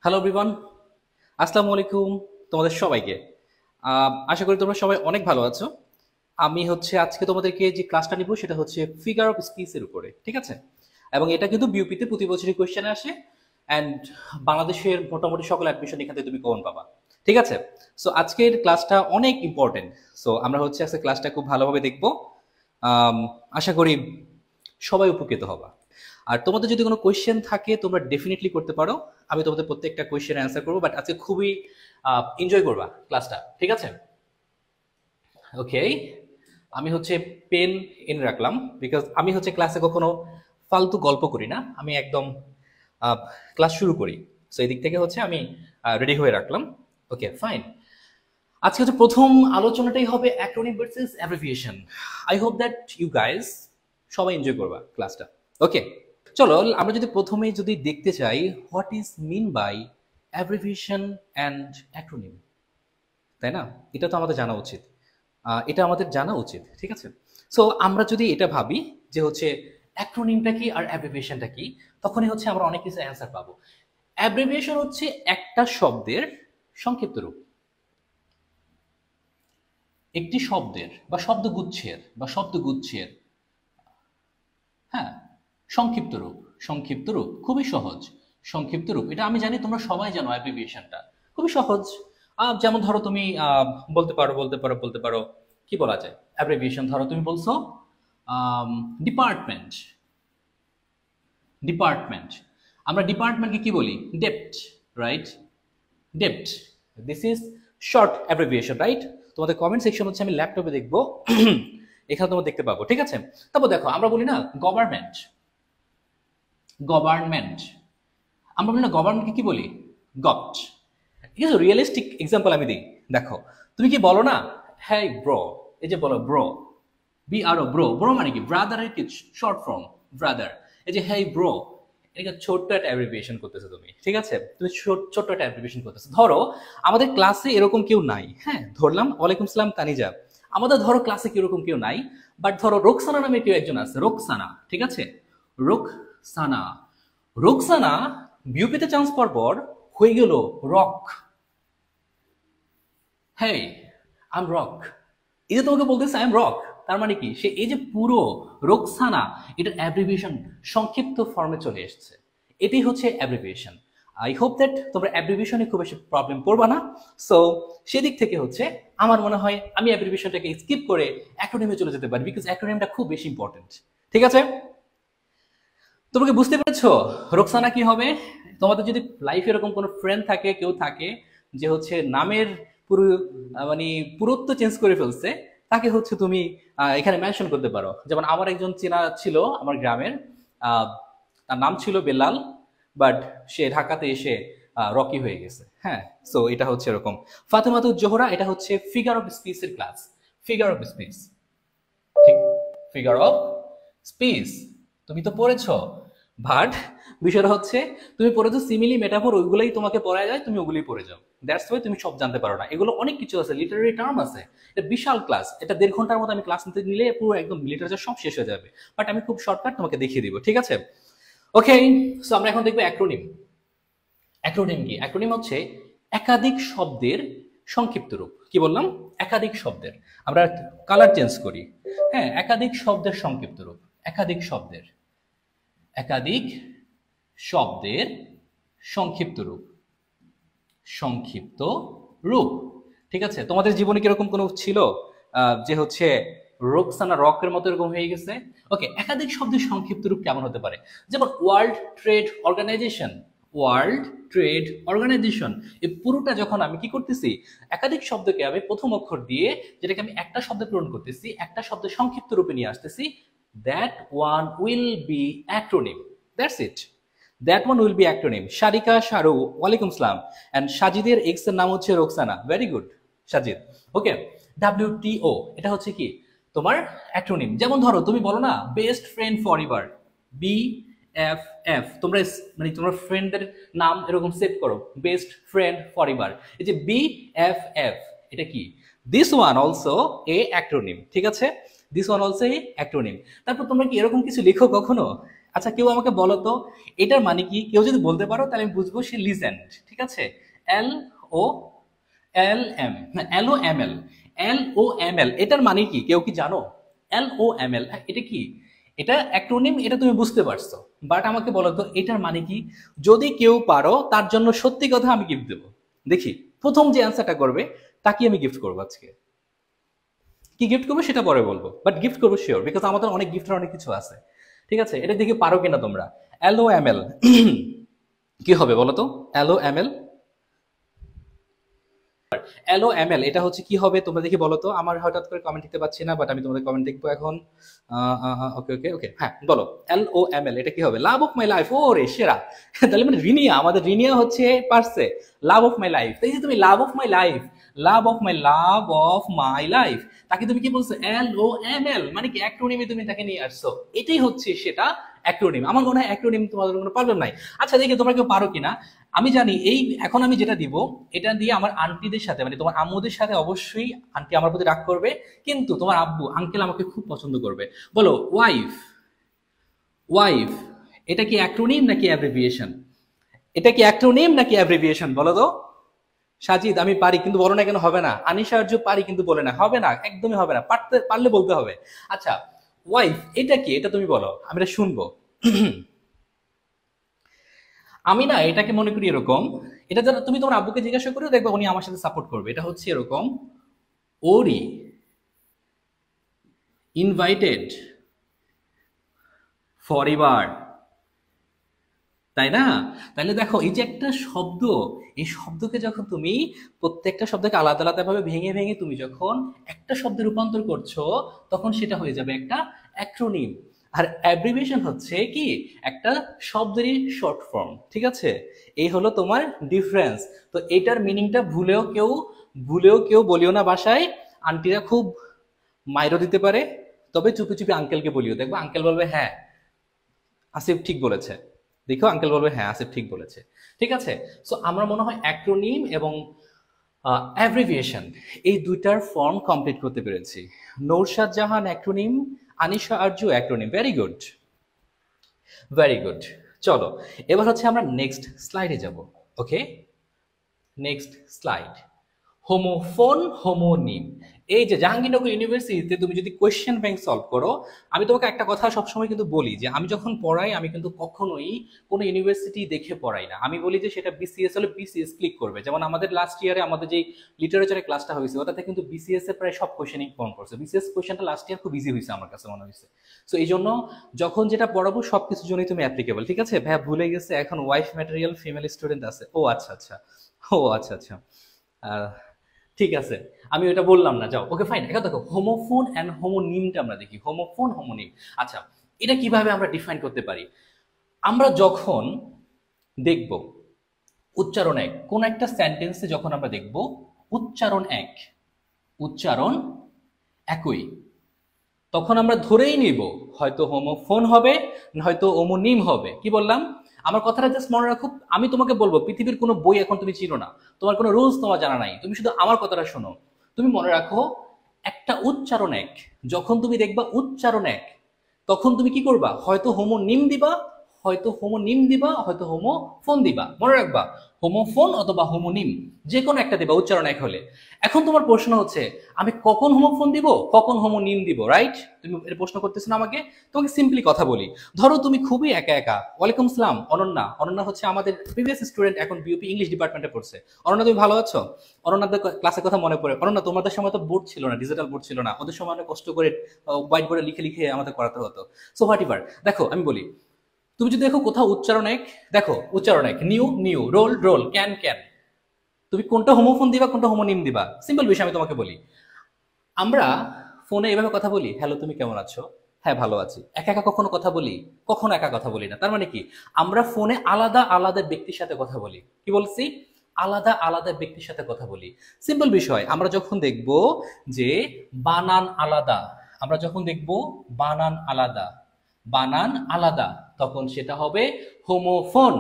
Hello everyone, আসসালামু আলাইকুম তোমাদের সবাইকে। আশা করি তোমরা সবাই অনেক ভালো আছো। আমি আজকে তোমাদেরকে যে ক্লাসটা নিব সেটা হচ্ছে ফিগার অফ স্পিচের উপরে, ঠিক আছে? এবং এটা কিন্তু বিউপিতে প্রতি বছরই কোয়েশ্চেন আসে, অ্যান্ড বাংলাদেশের মোটামুটি সকল অ্যাডমিশন এখান থেকে তুমি কমন পাবা, ঠিক আছে? সো আজকের ক্লাসটা অনেক ইম্পর্টেন্ট। সো আমরা আজকে ক্লাসটা খুব ভালোভাবে দেখবো। আশা করি সবাই উপকৃত হবা। আর তোমাদের যদি কোনো কোয়েশ্চেন থাকে তোমরা ডেফিনেটলি করতে পারো। আমি তোমাদের প্রত্যেকটা কোয়েশ্চেন অ্যান্সার করবো, বাট আজকে খুবই এনজয় করবা ক্লাসটা, ঠিক আছে? ওকে, আমি পেন এনে রাখলাম, বিকজ আমি ক্লাসে কখনো ফালতু গল্প করি না, আমি একদম ক্লাস শুরু করি। সো এই দিক থেকে আমি রেডি হয়ে রাখলাম। Okay, fine. আজকে প্রথম আলোচনাটাই হবে acronym versus abbreviation. I hope that you guys সবাই এনজয় করবা ক্লাসটা। ওকে, চলো আমরা প্রথমেই দেখতে চাই what is mean by abbreviation and acronym, তাই না? এটা তো আমাদের জানা উচিত, ঠিক আছে? সো আমরা যদি এটা ভাবি যে অ্যাক্রোনিমটা কি আর অ্যাব্রিভিয়েশনটা কি, তখনই আমরা অনেক কিছু অ্যান্সার পাবো। অ্যাব্রিভিয়েশন একটা শব্দের সংক্ষিপ্ত রূপ, একটি শব্দের বা শব্দগুচ্ছের হ্যাঁ সংক্ষিপ্ত রূপ। সংক্ষিপ্ত রূপ খুবই সহজ। সংক্ষিপ্ত রূপ এটা আমি জানি, তোমরা সবাই জানো অ্যাব্রিভিয়েশনটা খুবই সহজ। যেমন ধরো তুমি বলতে পারো কি বলা যায় অ্যাব্রিভিয়েশন। ধরো তুমি বলছো ডিপার্টমেন্ট। ডিপার্টমেন্ট আমরা ডিপার্টমেন্টকে কি বলি? Dept, right? Dept, this is short abbreviation, right? তোমাদের কমেন্ট সেকশন আমি ল্যাপটপে দেখবো, এখানে তোমরা দেখতে পাবো, ঠিক আছে? তারপর দেখো আমরা বলি না গভর্নমেন্ট। গভর্নমেন্ট আমরা বলি না গভর্নমেন্টকে কি বলি? গভট। ঠিক আছে, রিয়েলিস্টিক এক্সাম্পল আমি দিই। দেখো তুমি কি বলো না হ্যাঁ ব্রো, এই যে বলো ব্রো, বি আর ও, ব্রো। ব্রো মানে কি? ব্রাদার, কি শর্ট ফর্ম ব্রাদার। এই যে হ্যাঁ ব্রো, এটা ছোট্ট একটা অ্যাব্রিভিয়েশন করতেছো তুমি, ঠিক আছে? তুমি ছোট্ট একটা অ্যাব্রিভিয়েশন করতেছো। ধরো আমাদের ক্লাসে এরকম কেউ নাই, হ্যাঁ ধরলাম ওয়ালাইকুম সালাম তানিজা। আমাদের ধরো ক্লাসে এরকম কেউ নাই, বাট ধরো রোকসানা নামে কেউ একজন আছে, রোকসানা, ঠিক আছে? রোকসানা। রোকসানা বিউপিতে চান্স পাওয়ার পর হয়ে গেল rock. Hey I am rock. এই যে তোমাকে বলতেছে আই এম রক, তার মানে কি? সে এই যে পুরো রোকসানা, এটার অ্যাব্রিভিয়েশন সংক্ষিপ্ত ফর্মে চলে এসেছে। এটাই অ্যাব্রিভিয়েশন। আই হোপ দ্যাট তোমরা অ্যাব্রিভিয়েশনে খুব বেশি প্রবলেম পড়বা না। সো সেদিক থেকে আমার মনে হয় আমি অ্যাব্রিভিয়েশনটাকে স্কিপ করে অ্যাক্রোনিমে চলে যেতে পারি, বিকজ অ্যাক্রোনিমটা খুব বেশি ইম্পর্টেন্ট, ঠিক আছে? তোমরা কি বুঝতে পেরেছো রোকসানা কি হবে? তোমাদের যদি লাইফে এরকম কোনো ফ্রেন্ড থাকে, কেউ থাকে যে নামের পুরো মানে পুরুত্ব চেঞ্জ করে ফেলছে, তাকে তুমি এখানে মেনশন করতে পারো। যেমন আমার একজন চেনা ছিল আমার গ্রামের, তার নাম ছিল বেলাল, বাট সে ঢাকাতে এসে রকি হয়ে গেছে। হ্যাঁ, সো এটা এরকম। ফাতেমাতুজ জোহরা, এটা ফিগার অফ স্পিচের ক্লাস। ফিগার অফ স্পিচ, ঠিক? ফিগার অফ স্পিচ তুমি তো পড়েছো, বাট বিষয়টা তুমি পড়েছো সিমিলি মেটাফোর, ওইগুলোই তোমাকে পড়া যায়, তুমি ওগুলোই পড়ে যাও। দ্যাটস ওয়াই তুমি সব জানতে পারো না। এগুলো অনেক কিছু আছে, লিটারারি টার্ম আছে। এটা বিশাল ক্লাস, এটা 1.5 ঘন্টার মতো আমি ক্লাস নিতে নিলে পুরো একদম লিটারেচার সব শেষ হয়ে যাবে, বাট আমি খুব শর্টকাট তোমাকে দেখিয়ে দিব, ঠিক আছে? ওকে, সো আমরা এখন দেখবো অ্যাক্রোনিম। অ্যাক্রোনিম কি? অ্যাক্রোনিম একাধিক শব্দের সংক্ষিপ্ত রূপ। কি বললাম? একাধিক শব্দের। আমরা কালার চেঞ্জ করি। হ্যাঁ, একাধিক শব্দের সংক্ষিপ্ত রূপ। একাধিক শব্দের, একাধিক শব্দের সংক্ষিপ্ত রূপ। সংক্ষিপ্ত রূপ, ঠিক আছে? তোমাদের জীবনে কি এরকম কোনো ছিল যে রোকসানা রকের মতো এরকম হয়ে গেছে? ওকে, একাধিক শব্দের সংক্ষিপ্ত রূপ কেমন হতে পারে? যেমন world trade organization. World trade organization, এই পুরোটা যখন আমি কি করতেছি, একাধিক শব্দকে আমি প্রথম অক্ষর দিয়ে, যেটাকে আমি একটা শব্দে পূরণ করতেছি, একটা শব্দের সংক্ষিপ্ত রূপে নিয়ে আসতেছি, that one will be acronym. That's it, that one will be acronym. Sarika, Shahru, ওয়ালাইকুম সালাম। অ্যান্ড সাজিদের এক্স এর নাম রোকসানা। Very good Sajid. Okay, W T O এটা কি? তোমার অ্যাক্রোনিম। যেমন ধরো তুমি বলো না best friend forever, B F F. তোমরা মানে তোমার ফ্রেন্ডদের নাম এরকম সেভ করো, বেস্ট ফ্রেন্ড ফর এভার। এই যে বি এফ এফ, এটা কি? This one also a acronym, ঠিক আছে? This one also a acronym. তারপর তোমরা কি এরকম কিছু লিখো কখনো? আচ্ছা কেউ আমাকে বলো তো এটার মানে কি? কেউ যদি বলতে পারো তাহলে আমি বুঝবো সে লিজেন্ড। ঠিক আছে, এল ও এল এম, এল ও এম এল, এল ও এম এল এটার মানে কি কেউ কি জানো? এল ও এম এল এটা কি? এটা অ্যাক্রোনিম, এটা তুমি বুঝতে পারছো, বাট আমাকে বলো তো এটার মানে কি? যদি কেউ পারো তার জন্য সত্যি কথা আমি গিফট দেবো। দেখি প্রথম যে অ্যান্সারটা করবে তাকে আমি গিফট করবো আজকে। কি গিফট করবো সেটা পরে বলবো, বাট গিফট করবো শিওর, বিকজ আমাদের অনেক গিফটের অনেক কিছু আছে। ঠিক আছে, এটা দেখে পারো কিনা তোমরা। এল ও এম এল কি হবে বলো তো? L O M L, L O M L এটা হচ্ছে কি হবে তোমরা দেখি বলো তো। আমার হঠাৎ করে কমেন্ট দিতে পারছি না, বাট আমি তোমাদের কমেন্ট দেখবো এখন। ওকে ওকে ওকে, হ্যাঁ বলো। এল ও এম এল এটা কি হবে? Love of my life. ও রে সেরা! তাহলে মানে রিনিয়া, আমাদের রিনিয়া হচ্ছে পারছে লাভ অফ মাই লাইফ। তাই যে তুমি love of my life, love of my life, তাকে তুমি কি বলছো? এল ও এম এল, মানে কি অ্যাক্রোনিমে তুমি তাকে নিয়ে আসছো। এটাই হচ্ছে সেটা অ্যাক্রোনিম। আমার মনে হয় অ্যাক্রোনিম তোমাদের কোনো প্রবলেম নাই। আচ্ছা দেখি তোমরা কেউ পারো কিনা। আমি জানি এই এখন আমি যেটা দিব এটা দিয়ে আমার আন্টিদের সাথে মানে তোমার আম্মুদের সাথে অবশ্যই আন্টি আমার প্রতি রাগ করবে, কিন্তু তোমার আব্বু আঙ্কেল আমাকে খুব পছন্দ করবে। বলো ওয়াইফ, ওয়াইফ এটা কি অ্যাক্রোনিম নাকি অ্যাব্রিভিয়েশন? এটা কি অ্যাক্রোনিম নাকি অ্যাব্রিভিয়েশন বলো তো? সাজিদ আমি পারি কিন্তু বলো না কেন হবে না? আনিশা আর্য পারি কিন্তু বলে না, হবে না, একদমই হবে না, পারতে পারলে বলতে হবে। আচ্ছা ওয়াইফ এটা কি? এটা তুমি বলো, আমি এটা শুনবো। আমি না এটাকে মনে করি এরকম, এটা যারা তুমি তোমার আব্বুকে জিজ্ঞাসা করে দেখবে উনি আমার সাথে সাপোর্ট করবে। এটা হচ্ছে এরকম, ওরি ইনভাইটেড ফর এবার, তাই না? তাহলে দেখো এই যে একটা শব্দ, এই শব্দকে যখন তুমি প্রত্যেকটা শব্দকে আলাদা আলাদা ভাবে ভেঙে ভেঙে তুমি যখন একটা শব্দে রূপান্তর করছো, তখন সেটা হয়ে যাবে একটা অ্যাক্রোনিম। আর অ্যাব্রিভিয়েশন হচ্ছে কি একটা শব্দেরই শর্ট ফর্ম। ঠিক আছে, এই হলো তোমার ডিফারেন্স। তো এটার মিনিংটা ভুলেও কেউ বলিও না বাসায়। আন্টিরা খুব মাইরও দিতে পারে, তবে চুপি চুপি আঙ্কেলকে বলিও, দেখবো আঙ্কেল বলবে হ্যাঁ আসিফ ঠিক বলেছে। দেখো আঙ্কেল বলবে হ্যাঁ আসিফ ঠিক বলেছে। ঠিক আছে, সো আমরা মনে হয় অ্যাক্রোনিম এবং অ্যাব্রিভিয়েশন এই দুইটার ফর্ম কমপ্লিট করতে পেরেছি। Naushad Jahan acronym, Anisha Arzu acronym. Very good, very good. চলো এবার হচ্ছে আমরা নেক্সট স্লাইডে যাব। Okay, next slide. Homophone homonym. এই যে জাহাঙ্গীরনগর ইউনিভার্সিটিতে তুমি যদি কোয়েশ্চেন ব্যাংক সলভ করো, আমি তোমাকে একটা কথা সবসময় কিন্তু বলি যে আমি যখন পড়াই আমি কিন্তু কখনোই কোনো ইউনিভার্সিটি দেখে পড়াই না। আমি বলি যে সেটা বিসিএস হলে বিসিএস ক্লিক করবে। যেমন আমাদের লাস্ট ইয়ারে আমাদের যে লিটারেচারের ক্লাসটা হয়েছে ওটাতে কিন্তু বিসিএস এর প্রায় সব কোয়েশ্চেনই ফর্ম করছে। বিসিএস কোয়েশ্চেনটা লাস্ট ইয়ার খুব ইজি হয়েছে আমার কাছে মনে হয়েছে। সো এই জন্য যখন যেটা পড়াবো সব কিছুর জন্যই তুমি অ্যাপ্লিকেবল। ঠিক আছে ভাইয়া, ভুলে গেছে এখন ওয়াইফ ম্যাটেরিয়াল ফিমেল স্টুডেন্ট আছে। ও আচ্ছা আচ্ছা, ও আচ্ছা আচ্ছা, ঠিক আছে আমি ওটা বললাম না, যাও ওকে ফাইন। এখন দেখো হোমোফোন অ্যান্ড হোমোনিমটা আমরা দেখি। হোমোফোন হোমোনিম, আচ্ছা এটা কিভাবে আমরা ডিফাইন করতে পারি? আমরা যখন দেখব উচ্চারণ এক কোন একটা সেন্টেন্সে, যখন আমরা দেখব উচ্চারণ এক, উচ্চারণ একই, তখন আমরা ধরেই নিব হয়তো হোমোফোন হবে হয়তো হোমোনিম হবে। কি বললাম? আমার কথাটা জাস্ট মনে রাখো। আমি তোমাকে বলবো পৃথিবীর কোনো বই এখন তুমি চিনো না, তোমার কোনো রুলস তোমার জানা নাই, তুমি শুধু আমার কথাটা শোনো। তুমি মনে রাখো একটা উচ্চারণ এক, যখন তুমি দেখবা উচ্চারণ এক, তখন তুমি কি করবা? হয়তো হোমোনিম দিবা, হয়তো হোমোনিম দিবা, হয়তো হোমোফোন দিবা। মনে রাখবা হোমোফোন অথবা হোমোনিম যে কোনো একটা দিবা উচ্চারণ এক হলে। এখন তোমার প্রশ্ন হচ্ছে আমি কখন হোমোফোন দিব কখন হোমোনিম দিব, রাইট? তুমি এর প্রশ্ন করতেছো না আমাকে। তোমাকে সিম্পলি কথা বলি, ধরো তুমি খুবই একা একা। ওয়ালাইকুম সালাম অনন্যা। অনন্যা হচ্ছে আমাদের প্রিভিয়াস স্টুডেন্ট, এখন বিউপি ইংলিশ ডিপার্টমেন্টে পড়ছে। অনন্যা তুমি ভালো আছো? অনন্যাদের ক্লাসের কথা মনে পড়ে। অনন্যা তোমাদের সময় তো বোর্ড ছিল না, ডিজিটাল বোর্ড ছিল না, ওদের সময় অনেক কষ্ট করে হোয়াইট বোর্ডে লিখে লিখে আমাদের করাতে হতো। সো হোয়াট এভার, দেখো আমি বলি, তুমি যদি দেখো কোথাও উচ্চারণ এক, দেখো উচ্চারণ এক, new new, roll roll, can can, তুমি কোনটা হোমোফোন দিবা কোনটা হোমোনিম দিবা? সিম্পল বিষয় আমি তোমাকে বলি। আমরা ফোনে এভাবে কথা বলি, হ্যালো তুমি কেমন আছো, হ্যাঁ ভালো আছি। একা একা কখনো কথা বলি? কখনো একা কথা বলি না। তার মানে কি আমরা ফোনে আলাদা আলাদা ব্যক্তির সাথে কথা বলি। কি বলছি? আলাদা আলাদা ব্যক্তির সাথে কথা বলি। সিম্পল বিষয়। আমরা যখন দেখব যে বানান আলাদা, আমরা যখন দেখব বানান আলাদা, বানান আলাদা, তখন সেটা হবে হোমোফোন।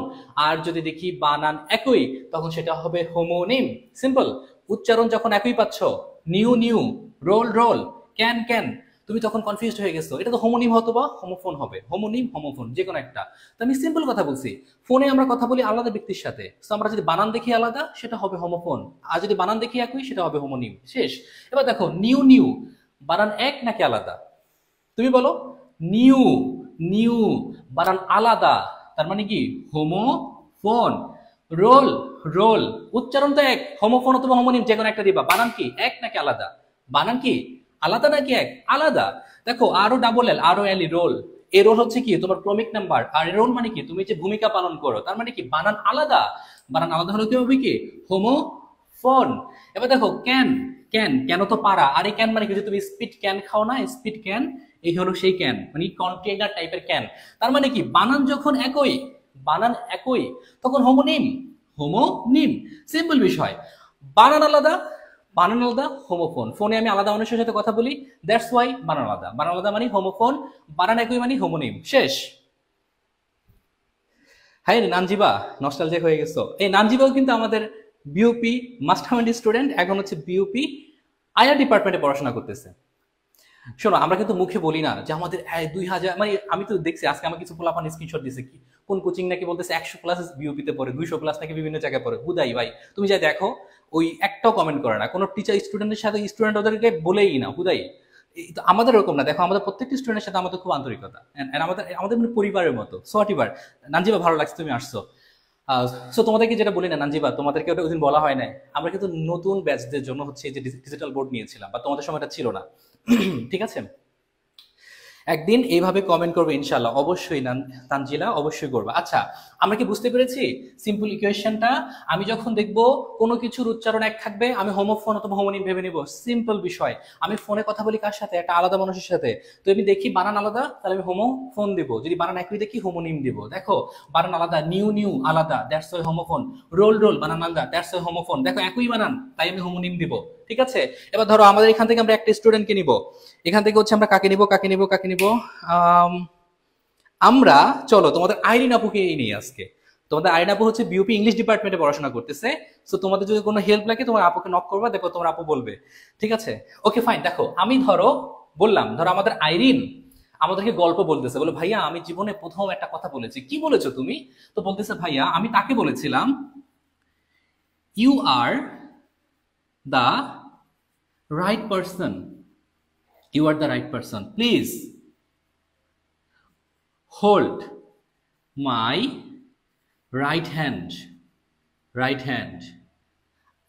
আর যদি দেখি বানান একই, তখন সেটা হবে হোমোনিম। সিম্পল। উচ্চারণ যখন একই পাচ্ছ, new new, roll roll, can can, তুমি তখন কনফিউজড হয়ে গেছো, এটা তো হোমোনিম হতো বা হোমোফোন হবে, হোমোনিম হোমোফোন যে কোনো একটা। তো আমি সিম্পল কথা বলছি, ফোনে আমরা কথা বলি আলাদা ব্যক্তির সাথে, তো আমরা যদি বানান দেখি আলাদা সেটা হবে হোমোফোন, আর যদি বানান দেখি একই সেটা হবে হোমোনিম, শেষ। এবার দেখো নিউ নিউ বানান এক নাকি আলাদা, তুমি বলো। নিউ নিউ বানান আলাদা, তার মানে কি হোমোফোন। রোল রোল উচ্চারণ তো এক, হোমোফোন অথবা হোমোনিম যে কোনো একটা দিবা, বানান কি এক নাকি আলাদা, বানান কি আলাদা নাকি এক, আলাদা। দেখো আরো ডাবল এল, আরো এল রোল, এ রোল হচ্ছে কি তোমার ক্রমিক নাম্বার, আর রোল মানে কি তুমি যে ভূমিকা পালন করো, তার মানে কি বানান আলাদা, বানান আলাদা হলে কি হবে কি হোমোফোন। এবার দেখো ক্যান ক্যান কেন তো পারা, আর এই ক্যান মানে কি যে তুমি স্পিড ক্যান খাও না, স্পিড ক্যান, এই হলো সেই ক্যান, মানে কন্টেইনার টাইপের ক্যান। তার মানে কি বানান যখন একই, বানান একই তখন হোমোনিম, হোমোনিম, সিম্পল বিষয়। বানান আলাদা, বানান আলাদা হোমোফোন, ফোনে আমি আলাদা মানুষের সাথে কথা বলি, দ্যাটস ওয়াই বানান আলাদা, বানান আলাদা মানে হোমোফোন, বানান একই মানে হোমোনিম, শেষ। হ্যাঁ নানজিবা নস্টালজিক হয়ে গেছো, এই নানজিবাও কিন্তু আমাদের বিউপি মাস্টারমাইন্ড স্টুডেন্ট, এখন হচ্ছে বিউপি আইআর ডিপার্টমেন্টে পড়াশোনা করতেছে। শোনো আমরা কিন্তু মুখে বলি না যে আমাদের 2000, মানে আমি তো দেখছি আজকে আমার কিছু পোলাপান স্ক্রিনশট দিছে, কি কোন কোচিং নাকি বলতেছে 100 ক্লাস বিউপিতে পড়ে, 200 ক্লাস নাকি বিভিন্ন জায়গায় পড়ে, হুদাই ভাই তুমি যা দেখো, ওই একটাও কমেন্ট করে না, কোনো টিচার স্টুডেন্টের সাথে স্টুডেন্ট ওদেরকে বলেই না, হুদাই। আমাদের এরকম না, দেখো আমাদের প্রত্যেকটি স্টুডেন্টের সাথে আমাদের খুব আন্তরিকতা, and আমাদের আমাদের মানে পরিবারের মতো। সো এবার নানজিবা ভালো লাগছে তুমি আসছো। সো তোমাদেরকে যেটা বলি না নানজিবা, তোমাদেরকে ওটা ওদিন বলা হয় নাই, আমরা কিন্তু নতুন ব্যাচদের জন্য হচ্ছে এই যে ডিজিটাল বোর্ড নিয়েছিলাম, বা তোমাদের সময়টা ছিল না, ঠিক আছে। একদিন এইভাবে কমেন্ট করবে ইনশাল্লাহ, অবশ্যই তানজিলা অবশ্যই করবে। আচ্ছা আমরা কি বুঝতে পেরেছি সিম্পল ইকুয়েশনটা? আমি যখন দেখব কোনো কিছুর উচ্চারণ এক থাকবে, আমি হোমোফোন অথবা হোমোনিম ভেবে নিব, সিম্পল বিষয়। আমি ফোনে কথা বলি কার সাথে? একটা আলাদা মানুষের সাথে, তো আমি দেখি বানান আলাদা, তাহলে আমি হোমোফোন দিব, যদি বানান একই দেখি হোমোনিম দিব। দেখো বানান আলাদা, নিউ নিউ আলাদা, that's why homophone. Roll roll বানান আলাদা, দ্যাটস ওয়াই হোমোফোন। দেখো একই বানান তাই আমি হোমোনিম দিব, ঠিক আছে। এবার ধরো আমাদের এখান থেকে আমরা একটা স্টুডেন্টকে নিব, এখান থেকে হচ্ছে আমরা কাকে নিব কাকে নিব কাকে নিব, আমরা চলো তোমাদের আইরিন আপুকে নিই আজকে। তোমাদের আইরিন আপু হচ্ছে বিউপি ইংলিশ ডিপার্টমেন্টে পড়াশোনা করতেছে, সো তোমাদের যদি কোনো হেল্প লাগে তোমার আপুকে নক করবা, দেখো তোমার আপু বলবে, ঠিক আছে। ওকে ফাইন, দেখো আমি ধরো বললাম, ধরো আমাদের আইরিন আমাদেরকে গল্প বলতেছে, বলে ভাইয়া আমি জীবনে প্রথম একটা কথা বলেছি। কি বলেছো তুমি? তো বলতেছে ভাইয়া আমি তাকে বলেছিলাম you are the right person, you are the right person, please hold my right hand, right hand.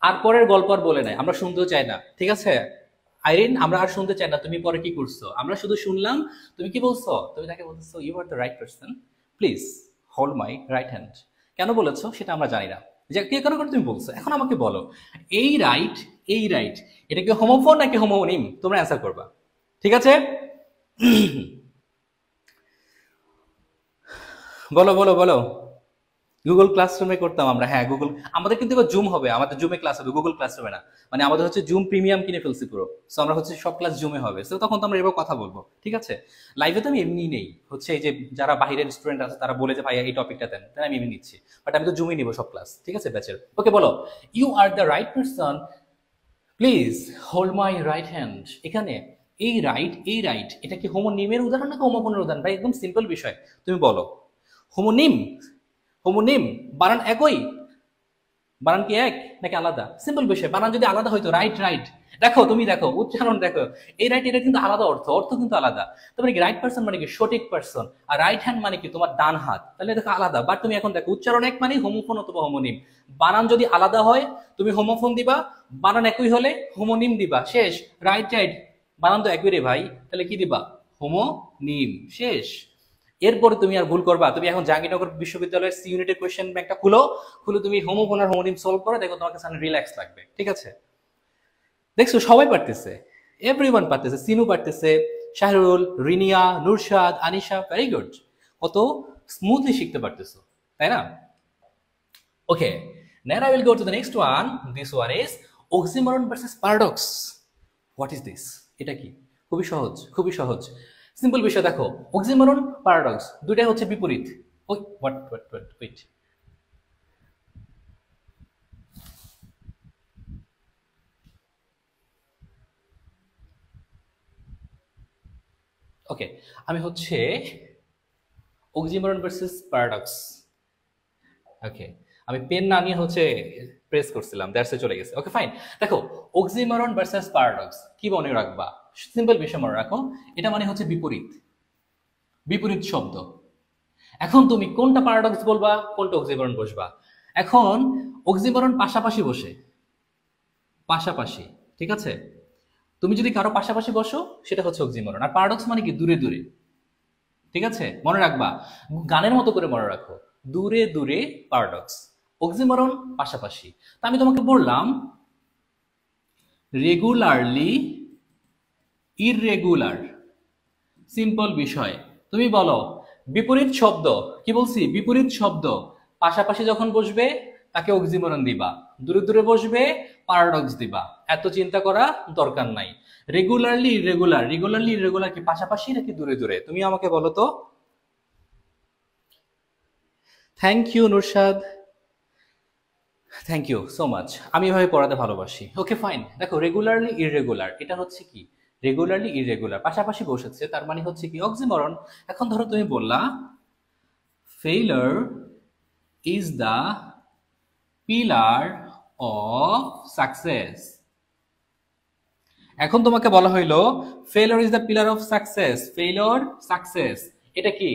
আর পরের গল্প আর বলে নাই, আমরা শুনতেও চাই না, ঠিক আছে আইরিন, আমরা আর শুনতে চাই না তুমি পরে কি করছো, আমরা শুধু শুনলাম তুমি কি বলছো। তুমি তাকে বলছো you are the right person, please hold my right hand. কেন বলেছো সেটা আমরা জানি না, যে কে কেন করে তুমি বলছো, এখন আমাকে বলো এই রাইট, এই রাইট এটা কি হোমোফোন নাকি হোমোনিম, তোমরা অ্যান্সার করবা, ঠিক আছে। বলো বলো বলো। গুগল ক্লাসরুমে করতাম আমরা, হ্যাঁ গুগল, আমাদের কিন্তু এবার জুম হবে, আমাদের জুমে ক্লাস হবে, গুগল ক্লাসরুমে না। মানে আমাদের হচ্ছে জুম প্রিমিয়াম কিনে ফেলছি পুরো, সো আমরা হচ্ছে সব ক্লাস জুমে হবে, সো তখন তো আমরা এবার কথা বলবো, ঠিক আছে। লাইভে তো আমি এমনি নেই, হচ্ছে এই যে যারা বাইরের স্টুডেন্ট আছে তারা বলে যে ভাইয়া এই টপিকটা দেন, তাই আমি এমনি নিচ্ছি, বাট আমি তো জুমে নিবো সব ক্লাস, ঠিক আছে ব্যাচের। ওকে বলো you are the right person, please hold my right hand. এখানে এই রাইট, এই রাইট এটা কি হোমোনিমের উদাহরণ নাকি হোমোফোনের উদাহরণ? ভাই একদম সিম্পল বিষয়, তুমি বলো। হোমোনিম, হোমোনিম বানান একই, বানান কি এক নাকি আলাদা? সিম্পল বিষয়, বানান যদি আলাদা হইতো রাইট রাইট, দেখো তুমি দেখো উচ্চারণ দেখো, এই রাইট এটা কিন্তু আলাদা অর্থ, অর্থ কিন্তু আলাদা। তারপরে কি রাইট পারসন মানে কি সঠিক পারসন, আর রাইট হ্যান্ড মানে কি তোমার ডান হাত, তাহলে দেখো আলাদা। বাট তুমি এখন দেখো উচ্চারণ এক মানে হোমোফোন অথবা হোমোনিম, বানান যদি আলাদা হয় তুমি হোমোফোন দিবা, বানান একই হলে হোমোনিম দিবা, শেষ। রাইট রাইট বানান তো একই রে ভাই, তাহলে কি দিবা? হোমোনিম, শেষ। এরপরে তুমি আর ভুল করবা, তুমি এখন জাহাঙ্গীরনগর বিশ্ববিদ্যালয়ের সি ইউনিটের কোয়েশ্চেন ব্যাংকটা খুলো, খুলে তুমি হোমোফোন আর হোমোনিম সলভ করো, দেখো তোমার কাছে রিল্যাক্স লাগবে, ঠিক আছে। দেখছো সবাই পারতেছে, এভরিওয়ান পারতেছে, সিনু পারতেছে, শাহরুল, রিনিয়া, নুরশাদ, আনিশা, ভেরি গুড, কত স্মুথলি শিখতে পারতেছো, তাই না? ওকে, now I will go to the next one. This one is oxymoron versus paradox. What is this? এটা কি? খুবই সহজ, খুবই সহজ, সিম্পল বিষয়। দেখো অক্সিমরন প্যারাডক্স দুইটাই হচ্ছে বিপরীত। ওই ওয়েট, ওকে, আমি হচ্ছে অক্সিমরন ভার্সেস প্যারাডক্স। ওকে, আমি পেন না নিয়ে হচ্ছে প্রেস করছিলাম, দ্যাটসে চলে গেছে। ওকে ফাইন। দেখো, অক্সিমরন ভার্সেস প্যারাডক্স কি মনে রাখবা? সিম্পল বিষয় মনে রাখো, এটা মানে হচ্ছে বিপরীত, বিপরীত শব্দ। এখন তুমি কোনটা প্যারাডক্স বলবা, কোনটা অক্সিমরন বসবা? এখন অক্সিমরন পাশাপাশি বসে, পাশাপাশি, ঠিক আছে? তুমি যদি কারো পাশাপাশি বসো সেটা হচ্ছে অক্সিমরন। আর প্যারাডক্স মানে কি? দূরে দূরে, ঠিক আছে? মনে রাখবা, গানের মতো করে মনে রাখো, দূরে দূরে প্যারাডক্স, অক্সিমরন পাশাপাশি। তা আমি তোমাকে বললাম রেগুলারলি ইররেগুলার, সিম্পল বিষয়। তুমি বলো বিপরীত শব্দ, কি বলছি? বিপরীত শব্দ পাশাপাশি যখন বসবে তাকে অক্সিমরন দিবা, দূরে দূরে বসবে প্যারাডক্স দিবা। এত চিন্তা করা দরকার নাই। রেগুলারলি ইররেগুলার, রেগুলারলি ইররেগুলার কি পাশাপাশি নাকি দূরে দূরে? তুমি আমাকে বলো তো। Thank you Nurshad, thank you so much. আমি এভাবে পড়াতে ভালোবাসি। Okay fine. দেখো, রেগুলারলি ইররেগুলার এটা হচ্ছে কি? রেগুলারলি ইররেগুলার পাশাপাশি বসেছে, তার মানে হচ্ছে কি? অক্সিমরন। এখন ধরো তুমি বললা failure is the pillar of success. এখন তোমাকে বলা হইলো failure is the pillar of success, failure success, এটা কি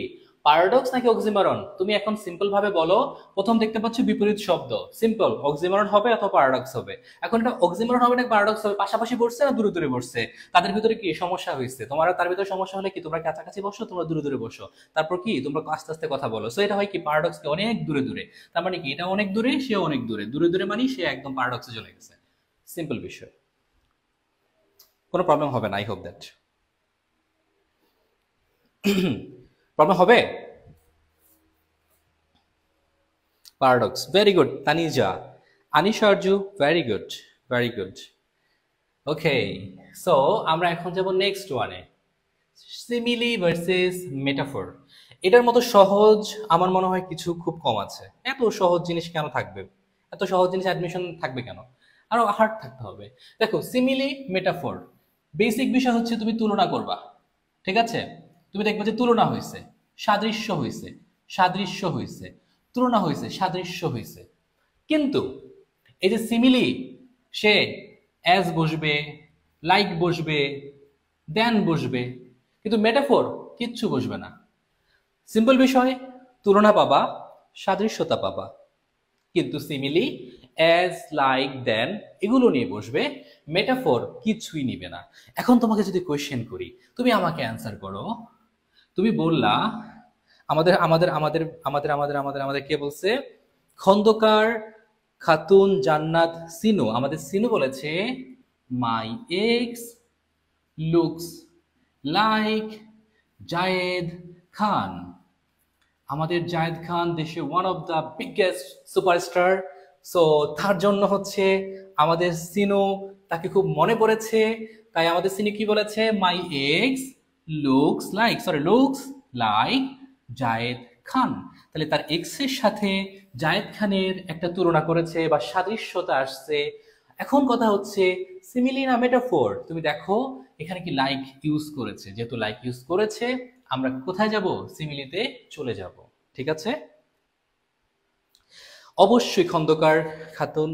প্যারাডক্স নাকি অক্সিমরন? তুমি এখন সিম্পল ভাবে বলো। প্রথম দেখতে পাচ্ছ বিপরীত শব্দ, সিম্পল অক্সিমরন হবে অথবা প্যারাডক্স হবে। এখন এটা অক্সিমরন হবে না প্যারাডক্স হবে? পাশাপাশি বসছে না দূরে দূরে বসছে? তাদের ভিতরে কি সমস্যা হয়েছে? তোমার তার ভিতরে সমস্যা হলে কি তোমরা কাছাকাছি বসো, তোমরা দূরে দূরে বসো, তারপর কি তোমরা আস্তে আস্তে কথা বলো। সো এটা হয় কি? প্যারাডক্স কি অনেক দূরে দূরে, তার মানে কি এটা অনেক দূরে, সে অনেক দূরে, দূরে দূরে মানে সে একদম প্যারাডক্সে চলে গেছে। সিম্পল বিষয়, কোনো প্রবলেম হবে না। আই হোপ দ্যাট প্রবলেম হবে। Paradox, very good Tanija. Anisha Arzu, very good, very good. Okay, so আমরা এখন যাব নেক্সট ওয়ানে, সিমিলি ভার্সেস মেটাফর। এটার মতো সহজ আমার মনে হয় কিছু খুব কম আছে। এত সহজ জিনিস কেন থাকবে? এত সহজ জিনিস অ্যাডমিশন থাকবে কেন? আরো হার্ড থাকতে হবে। দেখো, সিমিলি মেটাফর বেসিক বিষয় হচ্ছে তুমি তুলনা করবা, ঠিক আছে? তুমি দেখবে যে তুলনা হয়েছে, সাদৃশ্য হয়েছে, সাদৃশ্য হয়েছে, তুলনা হয়েছে, সাদৃশ্য হয়েছে। কিন্তু এই যে সিমিলি, সে অ্যাজ বসবে, লাইক বসবে, দেন বসবে, কিন্তু মেটাফোর কিচ্ছু বসবে না। সিম্পল বিষয়, তুলনা পাবা, সাদৃশ্যতা পাবা, কিন্তু সিমিলি, অ্যাজ, লাইক, দেন এগুলো নিয়ে বসবে, মেটাফোর কিছুই নিবে না। এখন তোমাকে যদি কোয়েশ্চেন করি, তুমি আমাকে অ্যান্সার করো। তুমি বললা আমাদের আমাদের আমাদের আমাদের আমাদের আমাদের আমাদের কে বলছে? খন্দকার খাতুন জান্নাত সিনু, আমাদের সিনু বলেছে মাই x looks like Zayed Khan. আমাদের জায়েদ খান দেশে one of the biggest superstar. So তার জন্য হচ্ছে আমাদের সিনু, তাকে খুব মনে পড়েছে, তাই আমাদের সিনু কি বলেছে? মাই x looks like Zayed Khan. তাহলে তার এক্স এর সাথে জায়েদ খানের একটা তুলনা করেছে বা সাদৃশ্যতা আসছে। এখন কথা হচ্ছে সিমিলি না মেটাফোর? তুমি দেখো এখানে কি লাইক ইউজ করেছে, যেহেতু লাইক ইউজ করেছে আমরা কোথায় যাব? সিমিলিতে চলে যাব, ঠিক আছে? অবশ্যই খন্দকার খাতুন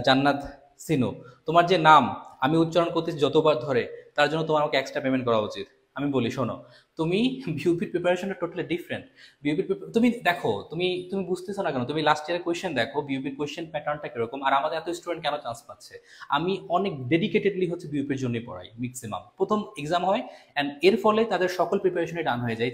জান্নাত সিনু, তোমার যে নাম আমি উচ্চারণ করতেছি যতবার ধরে, তার জন্য তোমার আমাকে এক্সট্রা পেমেন্ট করা উচিত। আমি বলি শোনো, তুমি বিউপির প্রিপারেশনটা টোটালি ডিফারেন্ট। বিউপির তুমি দেখো, তুমি তুমি বুঝতেছো না কেন? তুমি লাস্ট ইয়ারের কোয়েশ্চেন দেখো, বিউপির কোয়েশ্চেন প্যাটার্নটা কিরকম, আর আমাদের এত স্টুডেন্ট কেন চান্স পাচ্ছে। আমি অনেক ডেডিকেটেডলি হচ্ছে বিউপির জন্য পড়াই, ম্যাক্সিমাম প্রথম এক্সাম হয় অ্যান্ড এর ফলে তাদের সকল প্রিপারেশনই ডান হয়ে যায়।